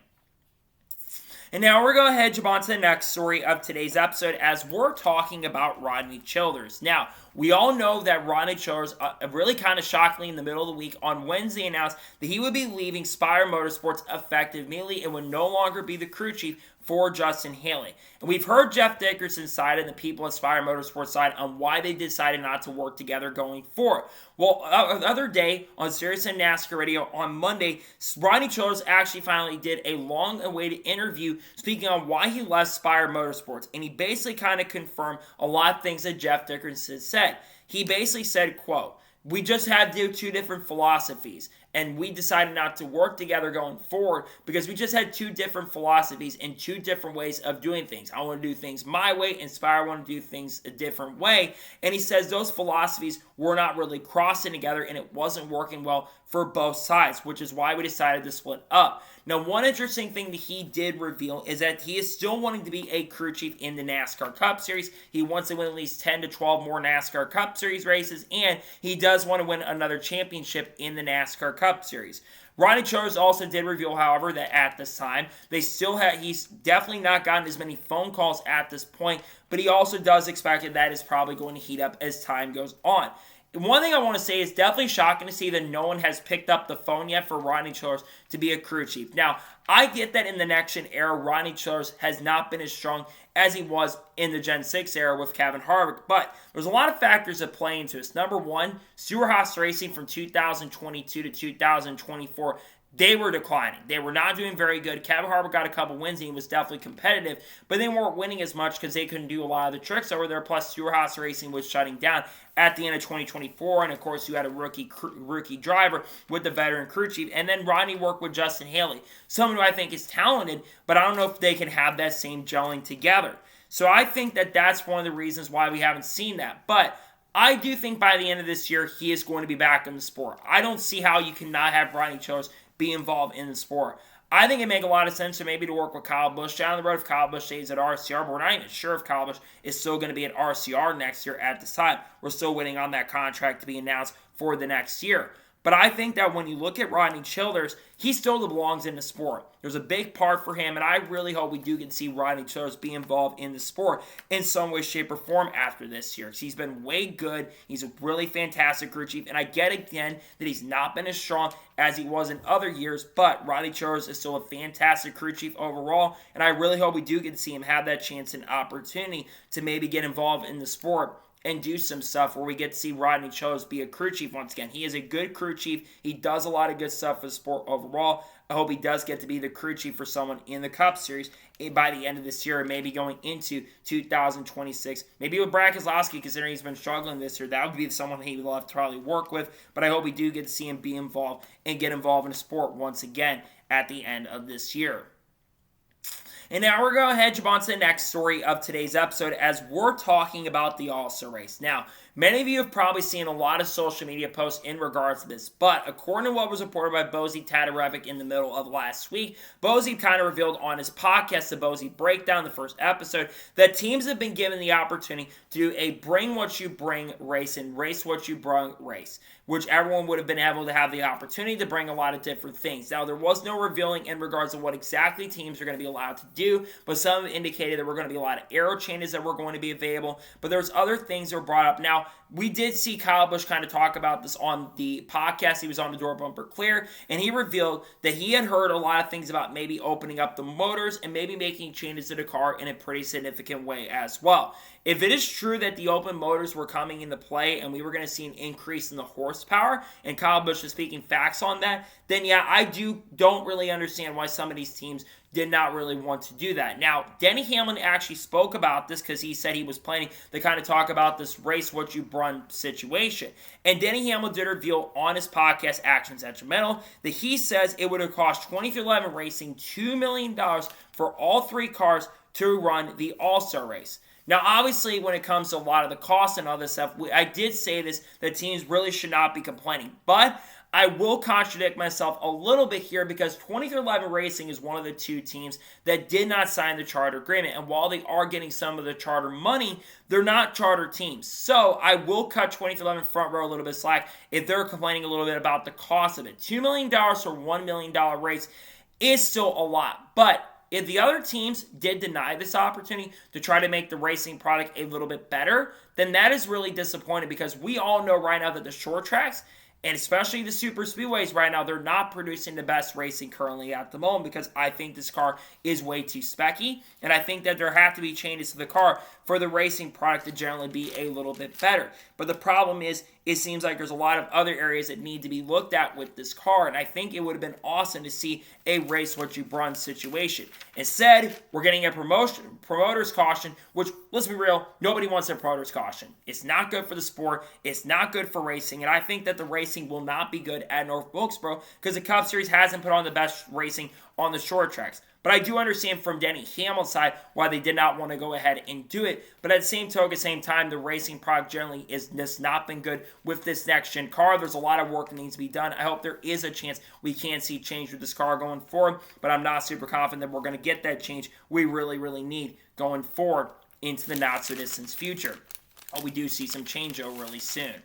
And now we're going to head on to the next story of today's episode, as we're talking about Ronnie Childers. Now, we all know that Ronnie Childers, really kind of shockingly in the middle of the week on Wednesday, announced that he would be leaving Spire Motorsports effective immediately and would no longer be the crew chief for Justin Haley. And we've heard Jeff Dickerson's side and the people at Spire Motorsports side on why they decided not to work together going forward. Well, the other day on Sirius and NASCAR Radio on Monday, Ronnie Childers actually finally did a long-awaited interview speaking on why he left Spire Motorsports. And he basically kind of confirmed a lot of things that Jeff Dickerson said. He basically said, quote, "We just had two different philosophies, and we decided not to work together going forward because we just had two different philosophies and two different ways of doing things. I want to do things my way, and Spire want to do things a different way." And he says those philosophies were not really crossing together, and it wasn't working well for both sides, which is why we decided to split up. Now, one interesting thing that he did reveal is that he is still wanting to be a crew chief in the NASCAR Cup Series. He wants to win at least 10 to 12 more NASCAR Cup Series races, and he does want to win another championship in the NASCAR Cup Series. Ronnie Childers also did reveal, however, that at this time, he's definitely not gotten as many phone calls at this point, but he also does expect that is probably going to heat up as time goes on. One thing I want to say is definitely shocking to see that no one has picked up the phone yet for Ronnie Childers to be a crew chief. Now, I get that in the next gen era, Ronnie Childers has not been as strong as he was in the Gen 6 era with Kevin Harvick, but there's a lot of factors that play into this. Number one, Stewart-Haas Racing from 2022 to 2024, they were declining. They were not doing very good. Kevin Harvick got a couple wins and he was definitely competitive, but they weren't winning as much because they couldn't do a lot of the tricks over there. Plus, Stewart-Haas Racing was shutting down at the end of 2024, and of course, you had a rookie driver with the veteran crew chief, and then Ronnie worked with Justin Haley, someone who I think is talented, but I don't know if they can have that same gelling together. So I think that that's one of the reasons why we haven't seen that, but I do think by the end of this year, he is going to be back in the sport. I don't see how you cannot have Ronnie Childers be involved in the sport. I think it makes a lot of sense to maybe to work with Kyle Busch down the road if Kyle Busch stays at RCR, but we're not even sure if Kyle Busch is still going to be at RCR next year at this time. We're still waiting on that contract to be announced for the next year. But I think that when you look at Ronnie Childers, he still belongs in the sport. There's a big part for him, and I really hope we do get to see Ronnie Childers be involved in the sport in some way, shape, or form after this year. He's been way good. He's a really fantastic crew chief, and I get again that he's not been as strong as he was in other years, but Ronnie Childers is still a fantastic crew chief overall, and I really hope we do get to see him have that chance and opportunity to maybe get involved in the sport and do some stuff where we get to see Ronnie Childers be a crew chief once again. He is a good crew chief. He does a lot of good stuff for the sport overall. I hope he does get to be the crew chief for someone in the Cup Series by the end of this year, maybe going into 2026. Maybe with Brad Keselowski, considering he's been struggling this year, that would be someone he would love to probably work with. But I hope we do get to see him be involved and get involved in the sport once again at the end of this year. And now we're going to head on to the next story of today's episode as we're talking about the AllStar race. Now, many of you have probably seen a lot of social media posts in regards to this, but according to what was reported by Bozy Tatarevic in the middle of last week, Bozy kind of revealed on his podcast, the Bozy Breakdown, the first episode, that teams have been given the opportunity to do a bring what you bring race and race what you bring race, which everyone would have been able to have the opportunity to bring a lot of different things. Now, there was no revealing in regards to what exactly teams are going to be allowed to do, but some indicated there were going to be a lot of arrow changes that were going to be available, but there's other things that were brought up. Now, we did see Kyle Busch kind of talk about this on the podcast. He was on the Door Bumper Clear, and he revealed that he had heard a lot of things about maybe opening up the motors and maybe making changes to the car in a pretty significant way as well. If it is true that the open motors were coming into play and we were going to see an increase in the horsepower, and Kyle Busch is speaking facts on that, then yeah, I don't really understand why some of these teams did not really want to do that. Now, Denny Hamlin actually spoke about this because he said he was planning to kind of talk about this race what you run situation. And Denny Hamlin did reveal on his podcast, Actions Detrimental, that he says it would have cost 23XI Racing $2 million for all three cars to run the AllStar race. Now, obviously, when it comes to a lot of the costs and all this stuff, I did say this, that teams really should not be complaining. But I will contradict myself a little bit here because 23XI Racing is one of the two teams that did not sign the charter agreement. And while they are getting some of the charter money, they're not charter teams. So I will cut 23XI front row a little bit slack if they're complaining a little bit about the cost of it. $2 million for $1 million race is still a lot. But if the other teams did deny this opportunity to try to make the racing product a little bit better, then that is really disappointing because we all know right now that the short tracks, and especially the super speedways right now, they're not producing the best racing currently at the moment because I think this car is way too specky, and I think that there have to be changes to the car for the racing product to generally be a little bit better. But the problem is, it seems like there's a lot of other areas that need to be looked at with this car, and I think it would have been awesome to see a race what you run situation. Instead, we're getting a promoter's caution, which, let's be real, nobody wants a promoter's caution. It's not good for the sport, it's not good for racing, and I think that the racing will not be good at North Wilkesboro because the Cup Series hasn't put on the best racing on the short tracks. But I do understand from Denny Hamlin's side why they did not want to go ahead and do it. But at the same token, same time, the racing product generally is just not been good with this next-gen car. There's a lot of work that needs to be done. I hope there is a chance we can see change with this car going forward. But I'm not super confident that we're going to get that change we really, really need going forward into the not-so-distant future. We do see some change, though, really soon.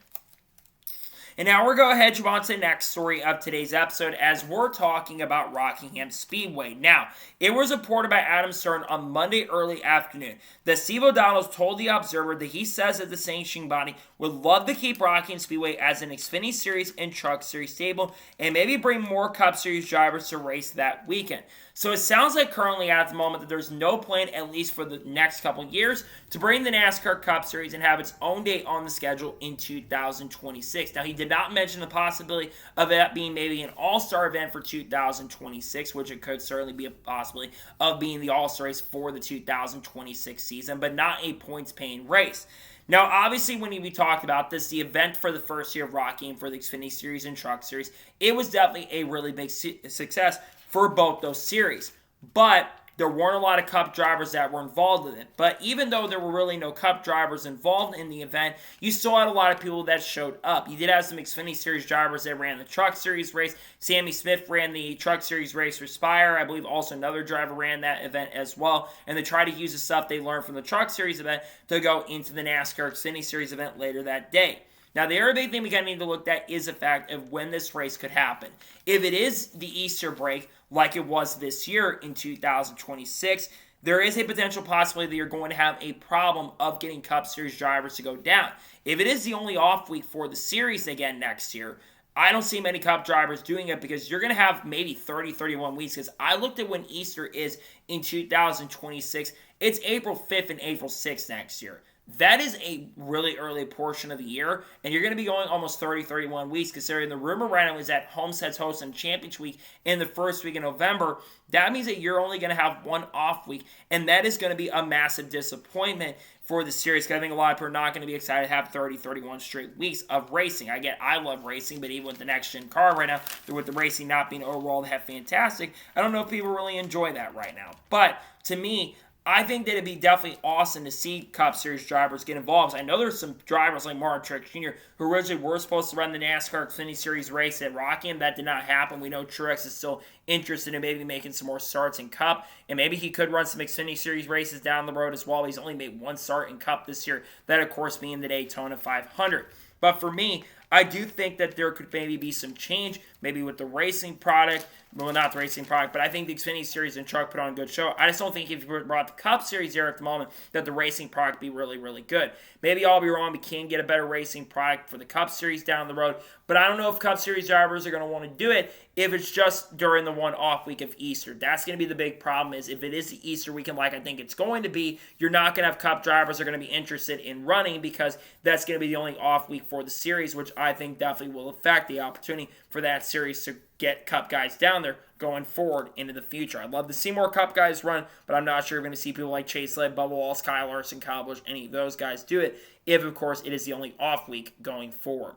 And now we're going to head on to the next story of today's episode as we're talking about Rockingham Speedway. Now, it was reported by Adam Stern on Monday early afternoon that Steve O'Donnell told the Observer that he says that the sanctioning body would love to keep Rockingham Speedway as an Xfinity Series and Truck Series stable and maybe bring more Cup Series drivers to race that weekend. So it sounds like currently at the moment that there's no plan, at least for the next couple years, to bring the NASCAR Cup Series and have its own date on the schedule in 2026. Now, he did not mention the possibility of that being maybe an all-star event for 2026, which it could certainly be a possibility of being the all-star race for the 2026 season, but not a points-paying race. Now, obviously, when we talked about this, the event for the first year of Rockingham for the Xfinity Series and Truck Series, it was definitely a really big success for both those series. But there weren't a lot of Cup drivers that were involved in it. But even though there were really no Cup drivers involved in the event, you still had a lot of people that showed up. You did have some Xfinity Series drivers that ran the Truck Series race. Sammy Smith ran the Truck Series race for Spire. I believe also another driver ran that event as well. And they tried to use the stuff they learned from the Truck Series event to go into the NASCAR Xfinity Series event later that day. Now, the other big thing we kind of need to look at is the fact of when this race could happen. If it is the Easter break, like it was this year in 2026, there is a potential possibility that you're going to have a problem of getting Cup Series drivers to go down. If it is the only off week for the series again next year, I don't see many Cup drivers doing it because you're going to have maybe 30, 31 weeks. Because I looked at when Easter is in 2026. It's April 5th and April 6th next year. that is a really early portion of the year, and you're going to be going almost 30, 31 weeks, considering the rumor right now is that Homestead's hosting Championship Week in the first week of November. That means that you're only going to have one off week, and that is going to be a massive disappointment for the series, because I think a lot of people are not going to be excited to have 30, 31 straight weeks of racing. I love racing, but even with the next-gen car right now, with the racing not being overall that fantastic, I don't know if people really enjoy that right now. But to me, I think that it'd be definitely awesome to see Cup Series drivers get involved. I know there's some drivers like Martin Truex Jr. who originally were supposed to run the NASCAR Xfinity Series race at Rockingham. That did not happen. We know Truex is still interested in maybe making some more starts in Cup, and maybe he could run some Xfinity Series races down the road as well. He's only made one start in Cup this year, that of course being the Daytona 500. But for me, I do think that there could maybe be some change, maybe with the racing product. Well, not the racing product, but I think the Xfinity Series and Truck put on a good show. I just don't think if you brought the Cup Series here at the moment, that the racing product be really, really good. Maybe I'll be wrong. We can get a better racing product for the Cup Series down the road, but I don't know if Cup Series drivers are going to want to do it if it's just during the one off week of Easter. That's going to be the big problem, is if it is the Easter weekend like I think it's going to be, you're not going to have Cup drivers that are going to be interested in running, because that's going to be the only off week for the series, which I think definitely will affect the opportunity for that series to get Cup guys down there going forward into the future. I'd love to see more Cup guys run, but I'm not sure you're going to see people like Chase Elliott, Bubba Wallace, Kyle Larson, Kyle Busch, any of those guys do it, if, of course, it is the only off week going forward.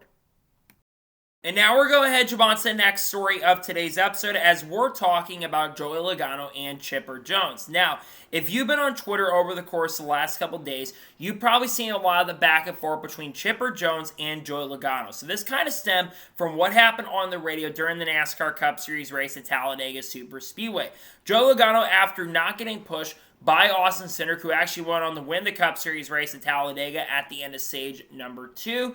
And now we're going to jump on to the next story of today's episode, as we're talking about Joey Logano and Chipper Jones. Now, if you've been on Twitter over the course of the last couple of days, you've probably seen a lot of the back and forth between Chipper Jones and Joey Logano. So this kind of stemmed from what happened on the radio during the NASCAR Cup Series race at Talladega Superspeedway. Joey Logano, after not getting pushed by Austin Cindric, who actually went on to win the Cup Series race at Talladega at the end of stage number 2.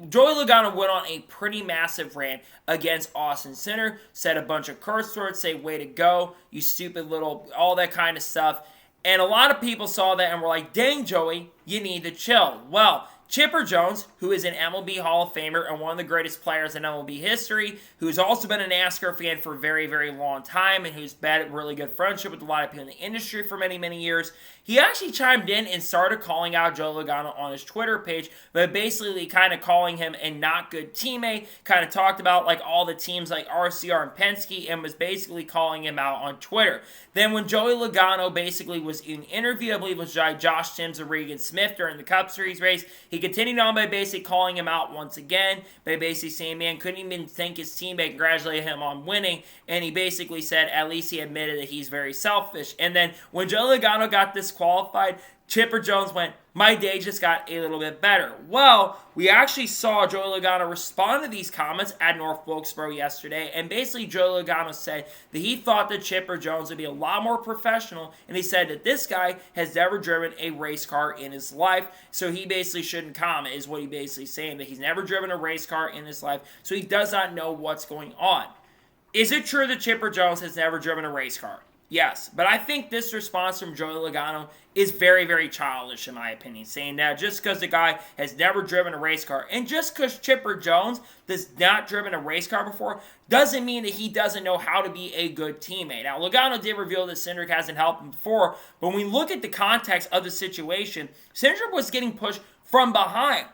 Joey Logano went on a pretty massive rant against Austin Cindric, said a bunch of curse words, say, way to go, you stupid little, all that kind of stuff. And a lot of people saw that and were like, dang, Joey, you need to chill. Well, Chipper Jones, who is an MLB Hall of Famer and one of the greatest players in MLB history, who's also been a NASCAR fan for a very, very long time, and who's had a really good friendship with a lot of people in the industry for many, many years, he actually chimed in and started calling out Joe Logano on his Twitter page, but basically kind of calling him a not good teammate, kind of talked about like all the teams like RCR and Penske, and was basically calling him out on Twitter. Then when Joey Logano basically was in an interview, I believe it was by Josh Sims or Regan Smith during the Cup Series race, he continued on by basically calling him out once again, by basically saying, man, couldn't even thank his teammate, congratulate him on winning, and he basically said at least he admitted that he's very selfish. And then when Joe Logano got disqualified, Chipper Jones went, my day just got a little bit better. Well, we actually saw Joey Logano respond to these comments at North Wilkesboro yesterday, and basically Joey Logano said that he thought that Chipper Jones would be a lot more professional, and he said that this guy has never driven a race car in his life, so he basically shouldn't comment, is what he basically saying, that he's never driven a race car in his life, so he does not know what's going on. Is it true that Chipper Jones has never driven a race car? Yes, but I think this response from Joey Logano is very, very childish in my opinion, saying that just because the guy has never driven a race car, and just because Chipper Jones has not driven a race car before, doesn't mean that he doesn't know how to be a good teammate. Now, Logano did reveal that Cindric hasn't helped him before, but when we look at the context of the situation, Cindric was getting pushed from behind.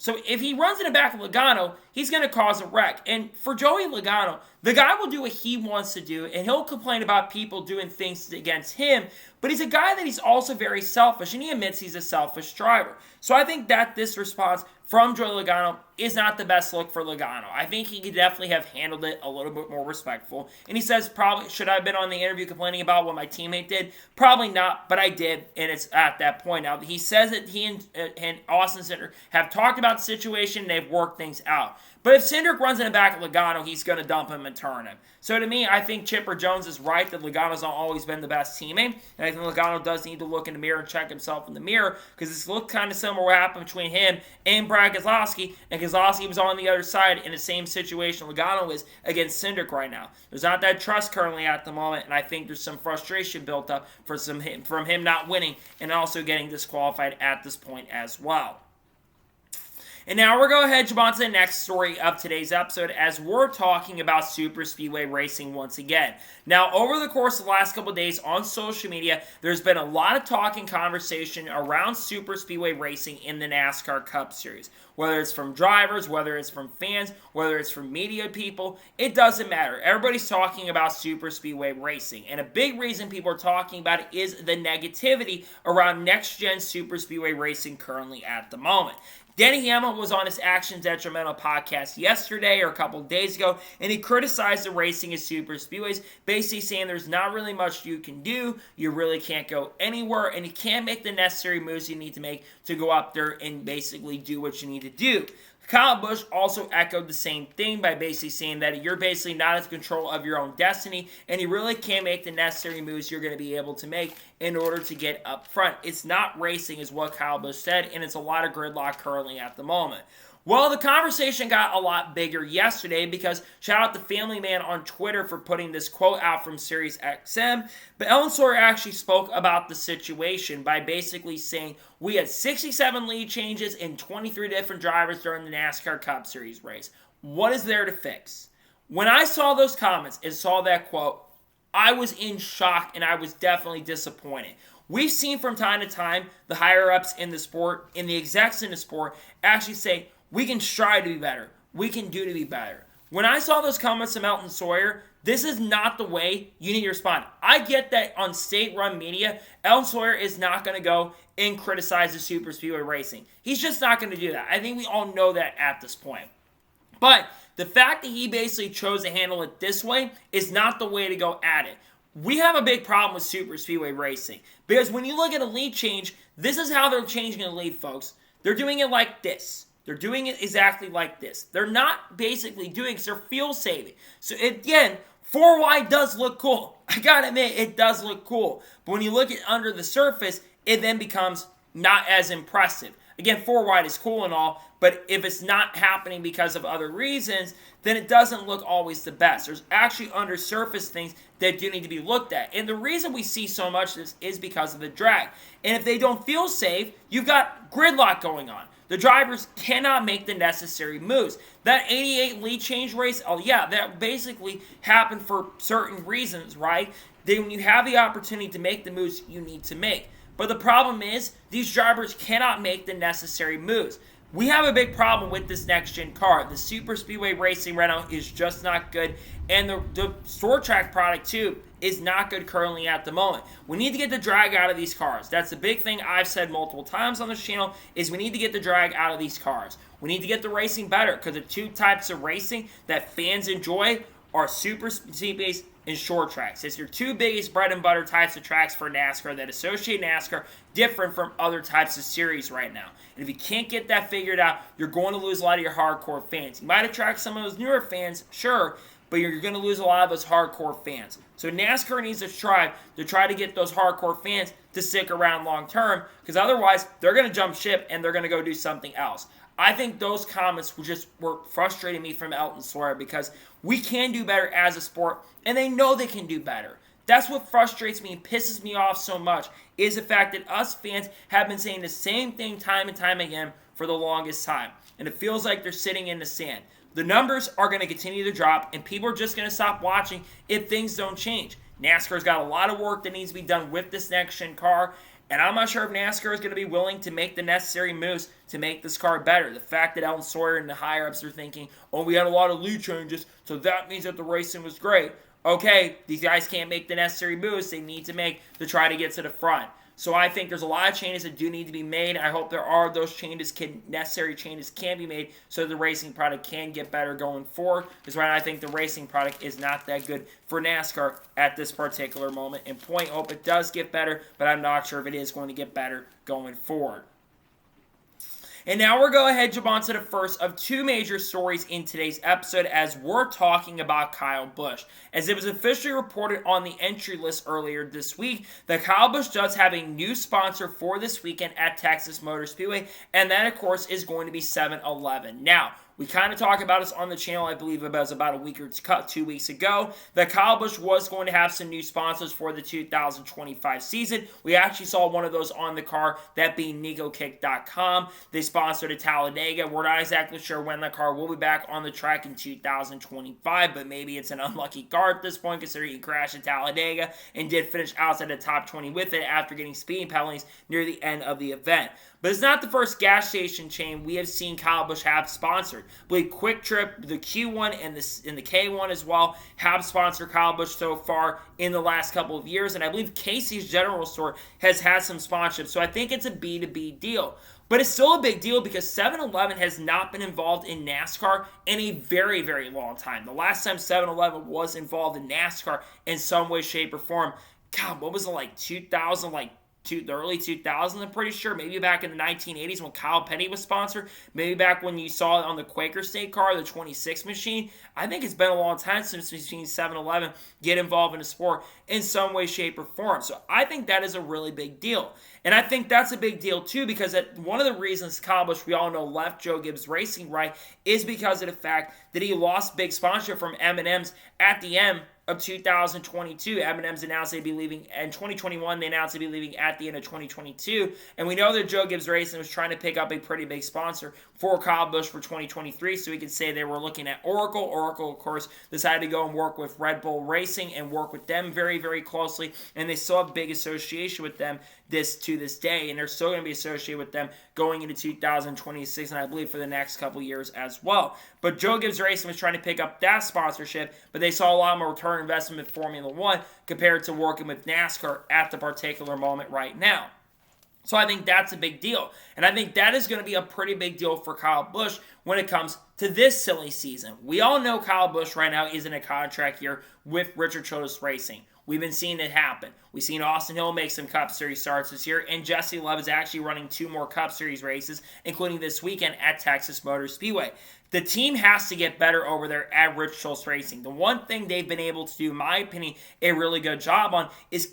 So if he runs in the back of Logano, he's going to cause a wreck. And for Joey Logano, the guy will do what he wants to do, and he'll complain about people doing things against him, but he's a guy that he's also very selfish, and he admits he's a selfish driver. So I think that this response from Joey Logano is not the best look for Logano. I think he could definitely have handled it a little bit more respectful. And he says, probably, should I have been on the interview complaining about what my teammate did? Probably not, but I did, and it's at that point. Now, he says that he and Austin Cindric have talked about the situation, and they've worked things out. But if Cindric runs in the back of Logano, he's going to dump him and turn him. So to me, I think Chipper Jones is right that Logano's not always been the best teammate. And I think Logano does need to look in the mirror and check himself in the mirror, because it's looked kind of similar what happened between him and Brad Keselowski. And Keselowski was on the other side in the same situation Logano is against Cindric right now. There's not that trust currently at the moment, and I think there's some frustration built up from him not winning and also getting disqualified at this point as well. And now we're going to head on to the next story of today's episode as we're talking about Super Speedway racing once again. Now, over the course of the last couple of days on social media, there's been a lot of talk and conversation around Super Speedway racing in the NASCAR Cup Series. Whether it's from drivers, whether it's from fans, whether it's from media people, it doesn't matter. Everybody's talking about Super Speedway racing. And a big reason people are talking about it is the negativity around next-gen Super Speedway racing currently at the moment. Denny Hamlin was on his Action Detrimental podcast yesterday or a couple days ago, and he criticized the racing of super speedways, basically saying there's not really much you can do, you really can't go anywhere, and you can't make the necessary moves you need to make to go up there and basically do what you need to do. Kyle Busch also echoed the same thing by basically saying that you're basically not in control of your own destiny and you really can't make the necessary moves you're going to be able to make in order to get up front. It's not racing is what Kyle Busch said, and it's a lot of gridlock currently at the moment. Well, the conversation got a lot bigger yesterday because shout out to Family Man on Twitter for putting this quote out from Sirius XM, but Ellen Sawyer actually spoke about the situation by basically saying we had 67 lead changes and 23 different drivers during the NASCAR Cup Series race. What is there to fix? When I saw those comments and saw that quote, I was in shock and I was definitely disappointed. We've seen from time to time the higher-ups in the sport and the execs in the sport actually say, we can strive to be better. We can do to be better. When I saw those comments from Ellen Sawyer, this is not the way you need to respond. I get that on state-run media, Ellen Sawyer is not going to go and criticize the Super Speedway racing. He's just not going to do that. I think we all know that at this point. But the fact that he basically chose to handle it this way is not the way to go at it. We have a big problem with Super Speedway racing because when you look at a lead change, this is how they're changing a lead, folks. They're doing it like this. They're doing it exactly like this. They're not basically doing it because they're fuel saving. So again, 4 wide does look cool. I gotta admit, it does look cool. But when you look at under the surface, it then becomes not as impressive. Again, 4 wide is cool and all, but if it's not happening because of other reasons, then it doesn't look always the best. There's actually under surface things that do need to be looked at. And the reason we see so much of this is because of the drag. And if they don't feel safe, you've got gridlock going on. The drivers cannot make the necessary moves. That 88 lead change race, oh yeah, that basically happened for certain reasons, right? Then when you have the opportunity to make the moves you need to make. But the problem is, these drivers cannot make the necessary moves. We have a big problem with this next-gen car. The Super Speedway racing right now is just not good, and the short track product, too, is not good currently at the moment. We need to get the drag out of these cars. That's the big thing I've said multiple times on this channel, is we need to get the drag out of these cars. We need to get the racing better, because the two types of racing that fans enjoy are Super Speedways and short tracks. It's your two biggest bread and butter types of tracks for NASCAR that associate NASCAR different from other types of series right now. And if you can't get that figured out, you're going to lose a lot of your hardcore fans. You might attract some of those newer fans, sure, but you're going to lose a lot of those hardcore fans. So NASCAR needs to try to get those hardcore fans to stick around long term, because otherwise they're going to jump ship and they're going to go do something else. I think those comments were frustrating me from Ellen Sawyer because we can do better as a sport, and they know they can do better. That's what frustrates me and pisses me off so much, is the fact that us fans have been saying the same thing time and time again for the longest time. And it feels like they're sitting in the sand. The numbers are going to continue to drop, and people are just going to stop watching if things don't change. NASCAR's got a lot of work that needs to be done with this next-gen car, and I'm not sure if NASCAR is going to be willing to make the necessary moves to make this car better. The fact that Ellen Sawyer and the higher-ups are thinking, oh, we had a lot of lead changes, so that means that the racing was great. Okay, these guys can't make the necessary moves they need to make to try to get to the front. So I think there's a lot of changes that do need to be made. I hope there are those necessary changes can be made so the racing product can get better going forward. That's why I think the racing product is not that good for NASCAR at this particular moment. And point, hope it does get better, but I'm not sure if it is going to get better going forward. And now we're going to jump on to the first of two major stories in today's episode as we're talking about Kyle Busch. As it was officially reported on the entry list earlier this week that Kyle Busch does have a new sponsor for this weekend at Texas Motor Speedway, and that, of course, is going to be 7-Eleven. Now, We kind of talked about this on the channel, I believe it was about a week or 2 weeks ago, that Kyle Busch was going to have some new sponsors for the 2025 season. We actually saw one of those on the car, that being NegoKick.com. They sponsored a Talladega. We're not exactly sure when the car will be back on the track in 2025, but maybe it's an unlucky car at this point, considering he crashed at Talladega and did finish outside the top 20 with it after getting speeding penalties near the end of the event. But it's not the first gas station chain we have seen Kyle Busch have sponsored. I believe Quick Trip, the Q1 and the K1 as well, have sponsored Kyle Busch so far in the last couple of years. And I believe Casey's General Store has had some sponsorship. So I think it's a B2B deal. But it's still a big deal because 7-Eleven has not been involved in NASCAR in a very, very long time. The last time 7-Eleven was involved in NASCAR in some way, shape, or form, God, what was it, like 2000, the early 2000s, I'm pretty sure. Maybe back in the 1980s when Kyle Petty was sponsored. Maybe back when you saw it on the Quaker State car, the 26 machine. I think it's been a long time since we've seen 7-Eleven get involved in a sport in some way, shape, or form. So I think that is a really big deal. And I think that's a big deal too, because one of the reasons Kyle Busch, we all know, left Joe Gibbs Racing, right, is because of the fact that he lost big sponsorship from M&M's at the end of 2022. M&M's announced they'd be leaving in 2021. They announced they'd be leaving at the end of 2022. And we know that Joe Gibbs Racing was trying to pick up a pretty big sponsor for Kyle Busch for 2023. So we could say they were looking at Oracle. Oracle, of course, decided to go and work with Red Bull Racing and work with them very, very closely. And they still have big association with them to this day. And they're still going to be associated with them going into 2026, and I believe for the next couple years as well. But Joe Gibbs Racing was trying to pick up that sponsorship, but they saw a lot more return investment in Formula One compared to working with NASCAR at the particular moment right now. So I think that's a big deal. And I think that is going to be a pretty big deal for Kyle Busch when it comes to this silly season. We all know Kyle Busch right now is in a contract year with Richard Childress Racing. We've been seeing it happen. We've seen Austin Hill make some Cup Series starts this year, and Jesse Love is actually running 2 more Cup Series races, including this weekend at Texas Motor Speedway. The team has to get better over there at Rich Childress Racing. The one thing they've been able to do, in my opinion, a really good job on is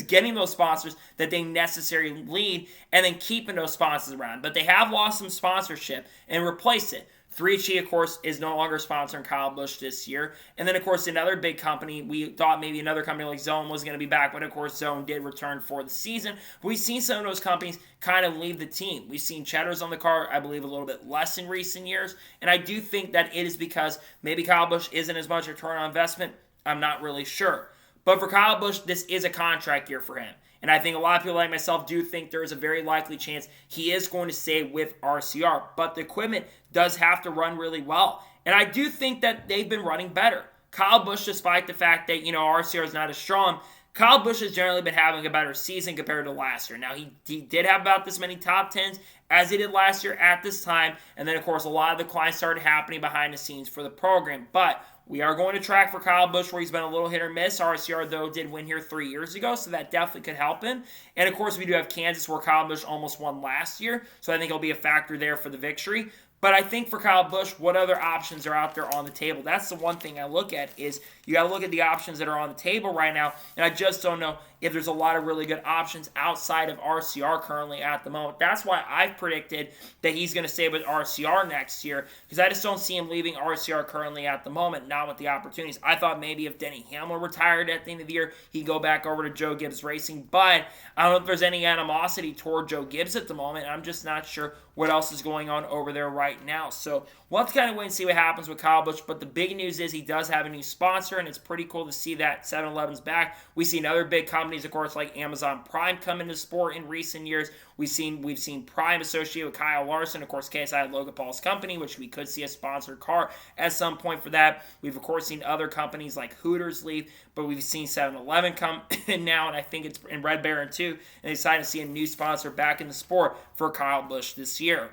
getting those sponsors that they necessarily need and then keeping those sponsors around. But they have lost some sponsorship and replaced it. 3G, of course, is no longer sponsoring Kyle Busch this year. And then, of course, another big company, we thought maybe another company like Zone was going to be back, but, of course, Zone did return for the season. But we've seen some of those companies kind of leave the team. We've seen Cheddar's on the car, I believe, a little bit less in recent years. And I do think that it is because maybe Kyle Busch isn't as much return on investment. I'm not really sure. But for Kyle Busch, this is a contract year for him. And I think a lot of people like myself do think there is a very likely chance he is going to stay with RCR. But the equipment does have to run really well. And I do think that they've been running better. Kyle Busch, despite the fact that, RCR is not as strong, Kyle Busch has generally been having a better season compared to last year. Now, he did have about this many top 10s as he did last year at this time. And then, of course, a lot of the climbs started happening behind the scenes for the program. But we are going to track for Kyle Busch where he's been a little hit or miss. RCR, though, did win here 3 years ago, so that definitely could help him. And, of course, we do have Kansas where Kyle Busch almost won last year, so I think it'll be a factor there for the victory. But I think for Kyle Busch, what other options are out there on the table? That's the one thing I look at is you got to look at the options that are on the table right now, and I just don't know if there's a lot of really good options outside of RCR currently at the moment. That's why I've predicted that he's going to stay with RCR next year, because I just don't see him leaving RCR currently at the moment, not with the opportunities. I thought maybe if Denny Hamlin retired at the end of the year, he'd go back over to Joe Gibbs Racing, but I don't know if there's any animosity toward Joe Gibbs at the moment. I'm just not sure what else is going on over there right now. So we'll have to kind of wait and see what happens with Kyle Busch, but the big news is he does have a new sponsor, and it's pretty cool to see that 7-Eleven's back. We've seen other big companies, of course, like Amazon Prime come into sport in recent years. We've seen Prime associated with Kyle Larson, of course, KSI Logan Paul's company, which we could see a sponsored car at some point for that. We've, of course, seen other companies like Hooters leave, but we've seen 7-Eleven come in now, and I think it's in Red Baron too, and they decided to see a new sponsor back in the sport for Kyle Busch this year.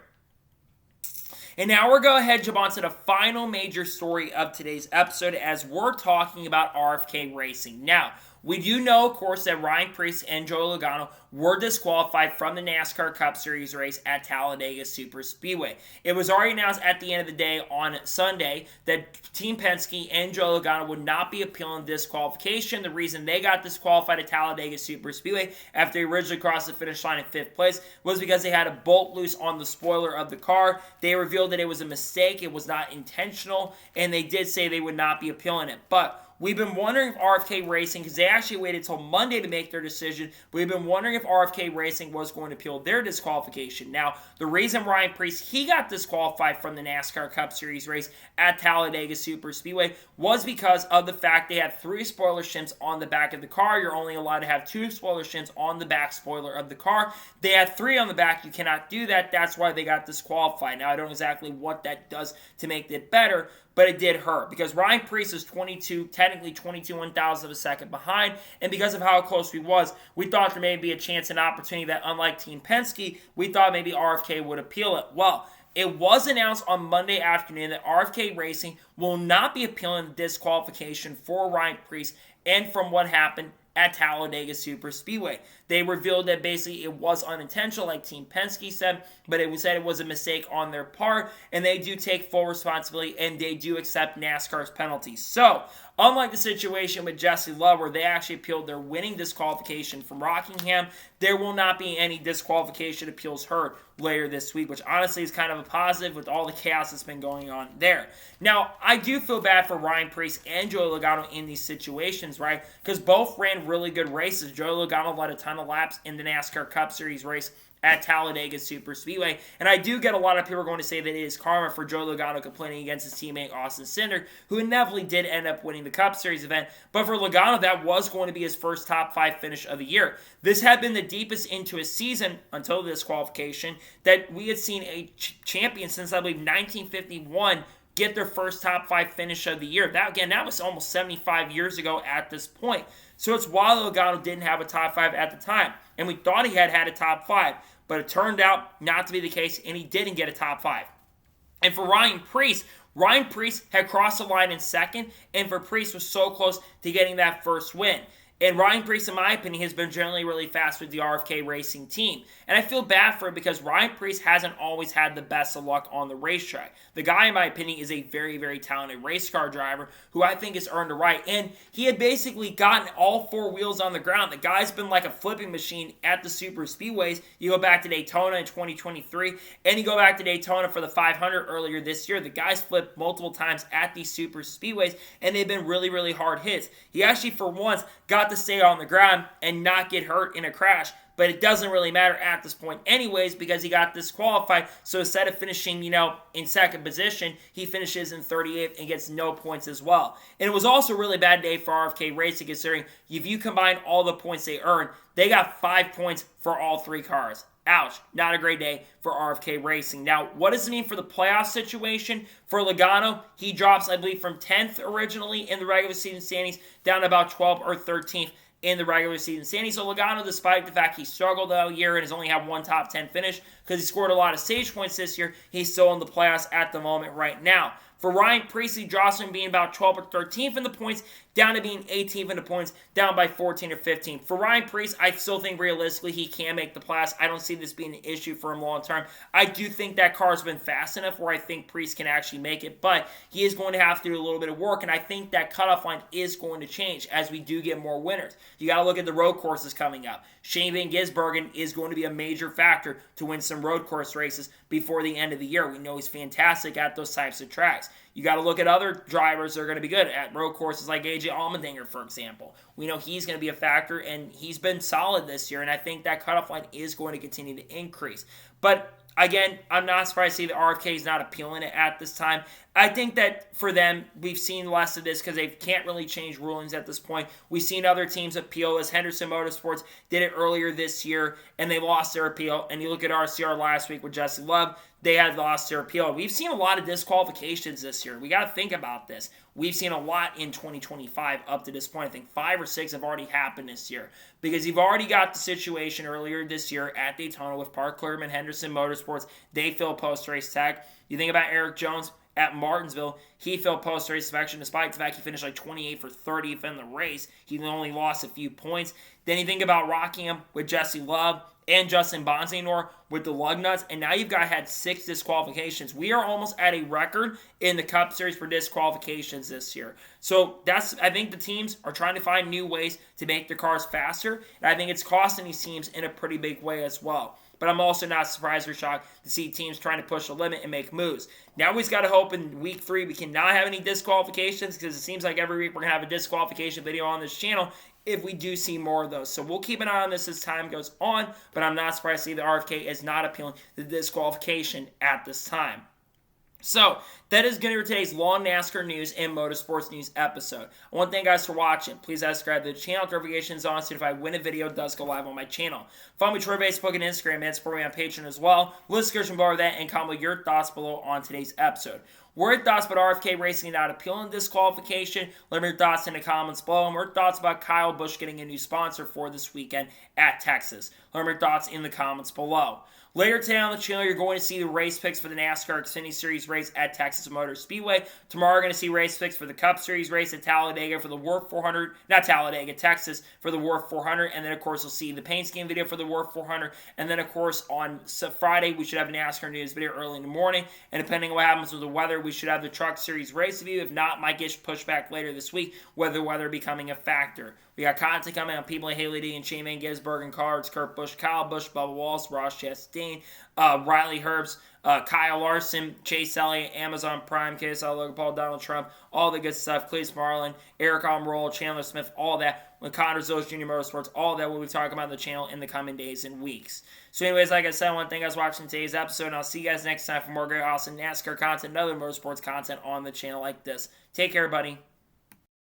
And now we're going to head jump on to the final major story of today's episode as we're talking about RFK Racing. Now, We do know, of course, that Ryan Preece and Joey Logano were disqualified from the NASCAR Cup Series race at Talladega Superspeedway. It was already announced at the end of the day on Sunday that Team Penske and Joey Logano would not be appealing disqualification. The reason they got disqualified at Talladega Superspeedway after they originally crossed the finish line in 5th place was because they had a bolt loose on the spoiler of the car. They revealed that it was a mistake, it was not intentional, and they did say they would not be appealing it. But we've been wondering if RFK Racing, because they actually waited until Monday to make their decision, but we've been wondering if RFK Racing was going to appeal their disqualification. Now, the reason Ryan Preece, he got disqualified from the NASCAR Cup Series race at Talladega Superspeedway was because of the fact they had 3 spoiler shims on the back of the car. You're only allowed to have 2 spoiler shims on the back spoiler of the car. They had 3 on the back. You cannot do that. That's why they got disqualified. Now, I don't know exactly what that does to make it better, but it did hurt because Ryan Preece is technically 22 1,000 of a second behind, and because of how close we was, we thought there may be a chance and opportunity that, unlike Team Penske, we thought maybe RFK would appeal it. Well, it was announced on Monday afternoon that RFK Racing will not be appealing the disqualification for Ryan Preece and from what happened at Talladega Superspeedway. They revealed that basically it was unintentional, like Team Penske said, but it was said it was a mistake on their part, and they do take full responsibility, and they do accept NASCAR's penalties. So, unlike the situation with Jesse Love, where they actually appealed their winning disqualification from Rockingham, there will not be any disqualification appeals heard later this week, which honestly is kind of a positive with all the chaos that's been going on there. Now, I do feel bad for Ryan Preece and Joey Logano in these situations, right? Because both ran really good races. Joey Logano led a ton of laps in the NASCAR Cup Series race at Talladega Superspeedway. And I do get a lot of people going to say that it is karma for Joey Logano complaining against his teammate Austin Cindric, who inevitably did end up winning the Cup Series event. But for Logano, that was going to be his first top 5 finish of the year. This had been the deepest into a season until this qualification that we had seen a champion since, I believe, 1951 get their first top 5 finish of the year. That was almost 75 years ago at this point. So it's why Logano didn't have a top 5 at the time. And we thought he had a top 5. But it turned out not to be the case, and he didn't get a top 5. And for Ryan Preece had crossed the line in second, and for Preece was so close to getting that first win. And Ryan Preece, in my opinion, has been generally really fast with the RFK Racing team. And I feel bad for him because Ryan Preece hasn't always had the best of luck on the racetrack. The guy, in my opinion, is a very, very talented race car driver who I think has earned a right. And he had basically gotten all 4 wheels on the ground. The guy's been like a flipping machine at the super speedways. You go back to Daytona in 2023, and you go back to Daytona for the 500 earlier this year. The guy's flipped multiple times at these super speedways, and they've been really, really hard hits. He actually, for once, got to stay on the ground and not get hurt in a crash, but it doesn't really matter at this point anyways because he got disqualified. So instead of finishing, in second position, he finishes in 38th and gets no points as well. And it was also a really bad day for RFK Racing considering if you combine all the points they earned, they got 5 points for all 3 cars. Ouch, not a great day for RFK Racing. Now, what does it mean for the playoff situation? For Logano, he drops, I believe, from 10th originally in the regular season standings down to about 12th or 13th in the regular season standings. So Logano, despite the fact he struggled all year and has only had 1 top 10 finish because he scored a lot of stage points this year, he's still in the playoffs at the moment right now. For Ryan Preece, he drops from being about 12th or 13th in the points down to being 18th in the points, down by 14 or 15. For Ryan Preece, I still think realistically he can make the playoffs. I don't see this being an issue for him long term. I do think that car's been fast enough where I think Preece can actually make it, but he is going to have to do a little bit of work, and I think that cutoff line is going to change as we do get more winners. You got to look at the road courses coming up. Shane Van Gisbergen is going to be a major factor to win some road course races before the end of the year. We know he's fantastic at those types of tracks. You got to look at other drivers that are going to be good at road courses like AJ Allmendinger, for example. We know he's going to be a factor, and he's been solid this year, and I think that cutoff line is going to continue to increase. But again, I'm not surprised to see that RFK is not appealing it at this time. I think that for them, we've seen less of this because they can't really change rulings at this point. We've seen other teams appeal, as Henderson Motorsports did it earlier this year, and they lost their appeal. And you look at RCR last week with Jesse Love, they had lost their appeal. We've seen a lot of disqualifications this year. We got to think about this. We've seen a lot in 2025 up to this point. I think 5 or 6 have already happened this year because you've already got the situation earlier this year at Daytona with Park Clearman, Henderson Motorsports. They fill post-race tag. You think about Eric Jones at Martinsville. He failed post-race inspection despite the fact he finished like 28 for 30th in the race. He only lost a few points. Then you think about Rockingham with Jesse Love and Justin Bonsignor with the lug nuts, and now you've had 6 disqualifications. We are almost at a record in the Cup Series for disqualifications this year. So I think the teams are trying to find new ways to make their cars faster, and I think it's costing these teams in a pretty big way as well. But I'm also not surprised or shocked to see teams trying to push the limit and make moves. Now we've got to hope in week 3 we cannot have any disqualifications, because it seems like every week we're going to have a disqualification video on this channel if we do see more of those. So we'll keep an eye on this as time goes on, but I'm not surprised to see that RFK is not appealing the disqualification at this time. So, that is going to be today's long NASCAR news and motorsports news episode. I want to thank you guys for watching. Please subscribe to the channel, notifications on, so if I win a video, it does go live on my channel. Follow me on Twitter, Facebook, and Instagram, and support me on Patreon as well. List description below that, and comment your thoughts below on today's episode. What are your thoughts about RFK racing not appealing disqualification? Let me know your thoughts in the comments below. And what are your thoughts about Kyle Busch getting a new sponsor for this weekend at Texas? Let me know your thoughts in the comments below. Later today on the channel, you're going to see the race picks for the NASCAR Xfinity Series race at Texas Motor Speedway. Tomorrow, we're going to see race picks for the Cup Series race at Talladega for the Wharf 400. Not Talladega, Texas for the Wharf 400. And then, of course, we'll see the paint scheme video for the Wharf 400. And then, of course, on Friday, we should have a NASCAR news video early in the morning. And depending on what happens with the weather, we should have the Truck Series race review. If not, might get pushed back later this week, with the weather becoming a factor. We got content coming on people like Haley D and Shane Van Gisbergen and Cards, Kurt Busch, Kyle Busch, Bubba Wallace, Ross Chastain, Riley Herbst, Kyle Larson, Chase Elliott, Amazon Prime, KSL, Logan Paul, Donald Trump, all the good stuff, Cletus Marlin, Eric Almirola, Chandler Smith, all that, with Connor Zos, Junior Motorsports, all that we'll be talking about on the channel in the coming days and weeks. So anyways, like I said, I want to thank you guys for watching today's episode, and I'll see you guys next time for more great, awesome NASCAR content and other motorsports content on the channel like this. Take care, everybody.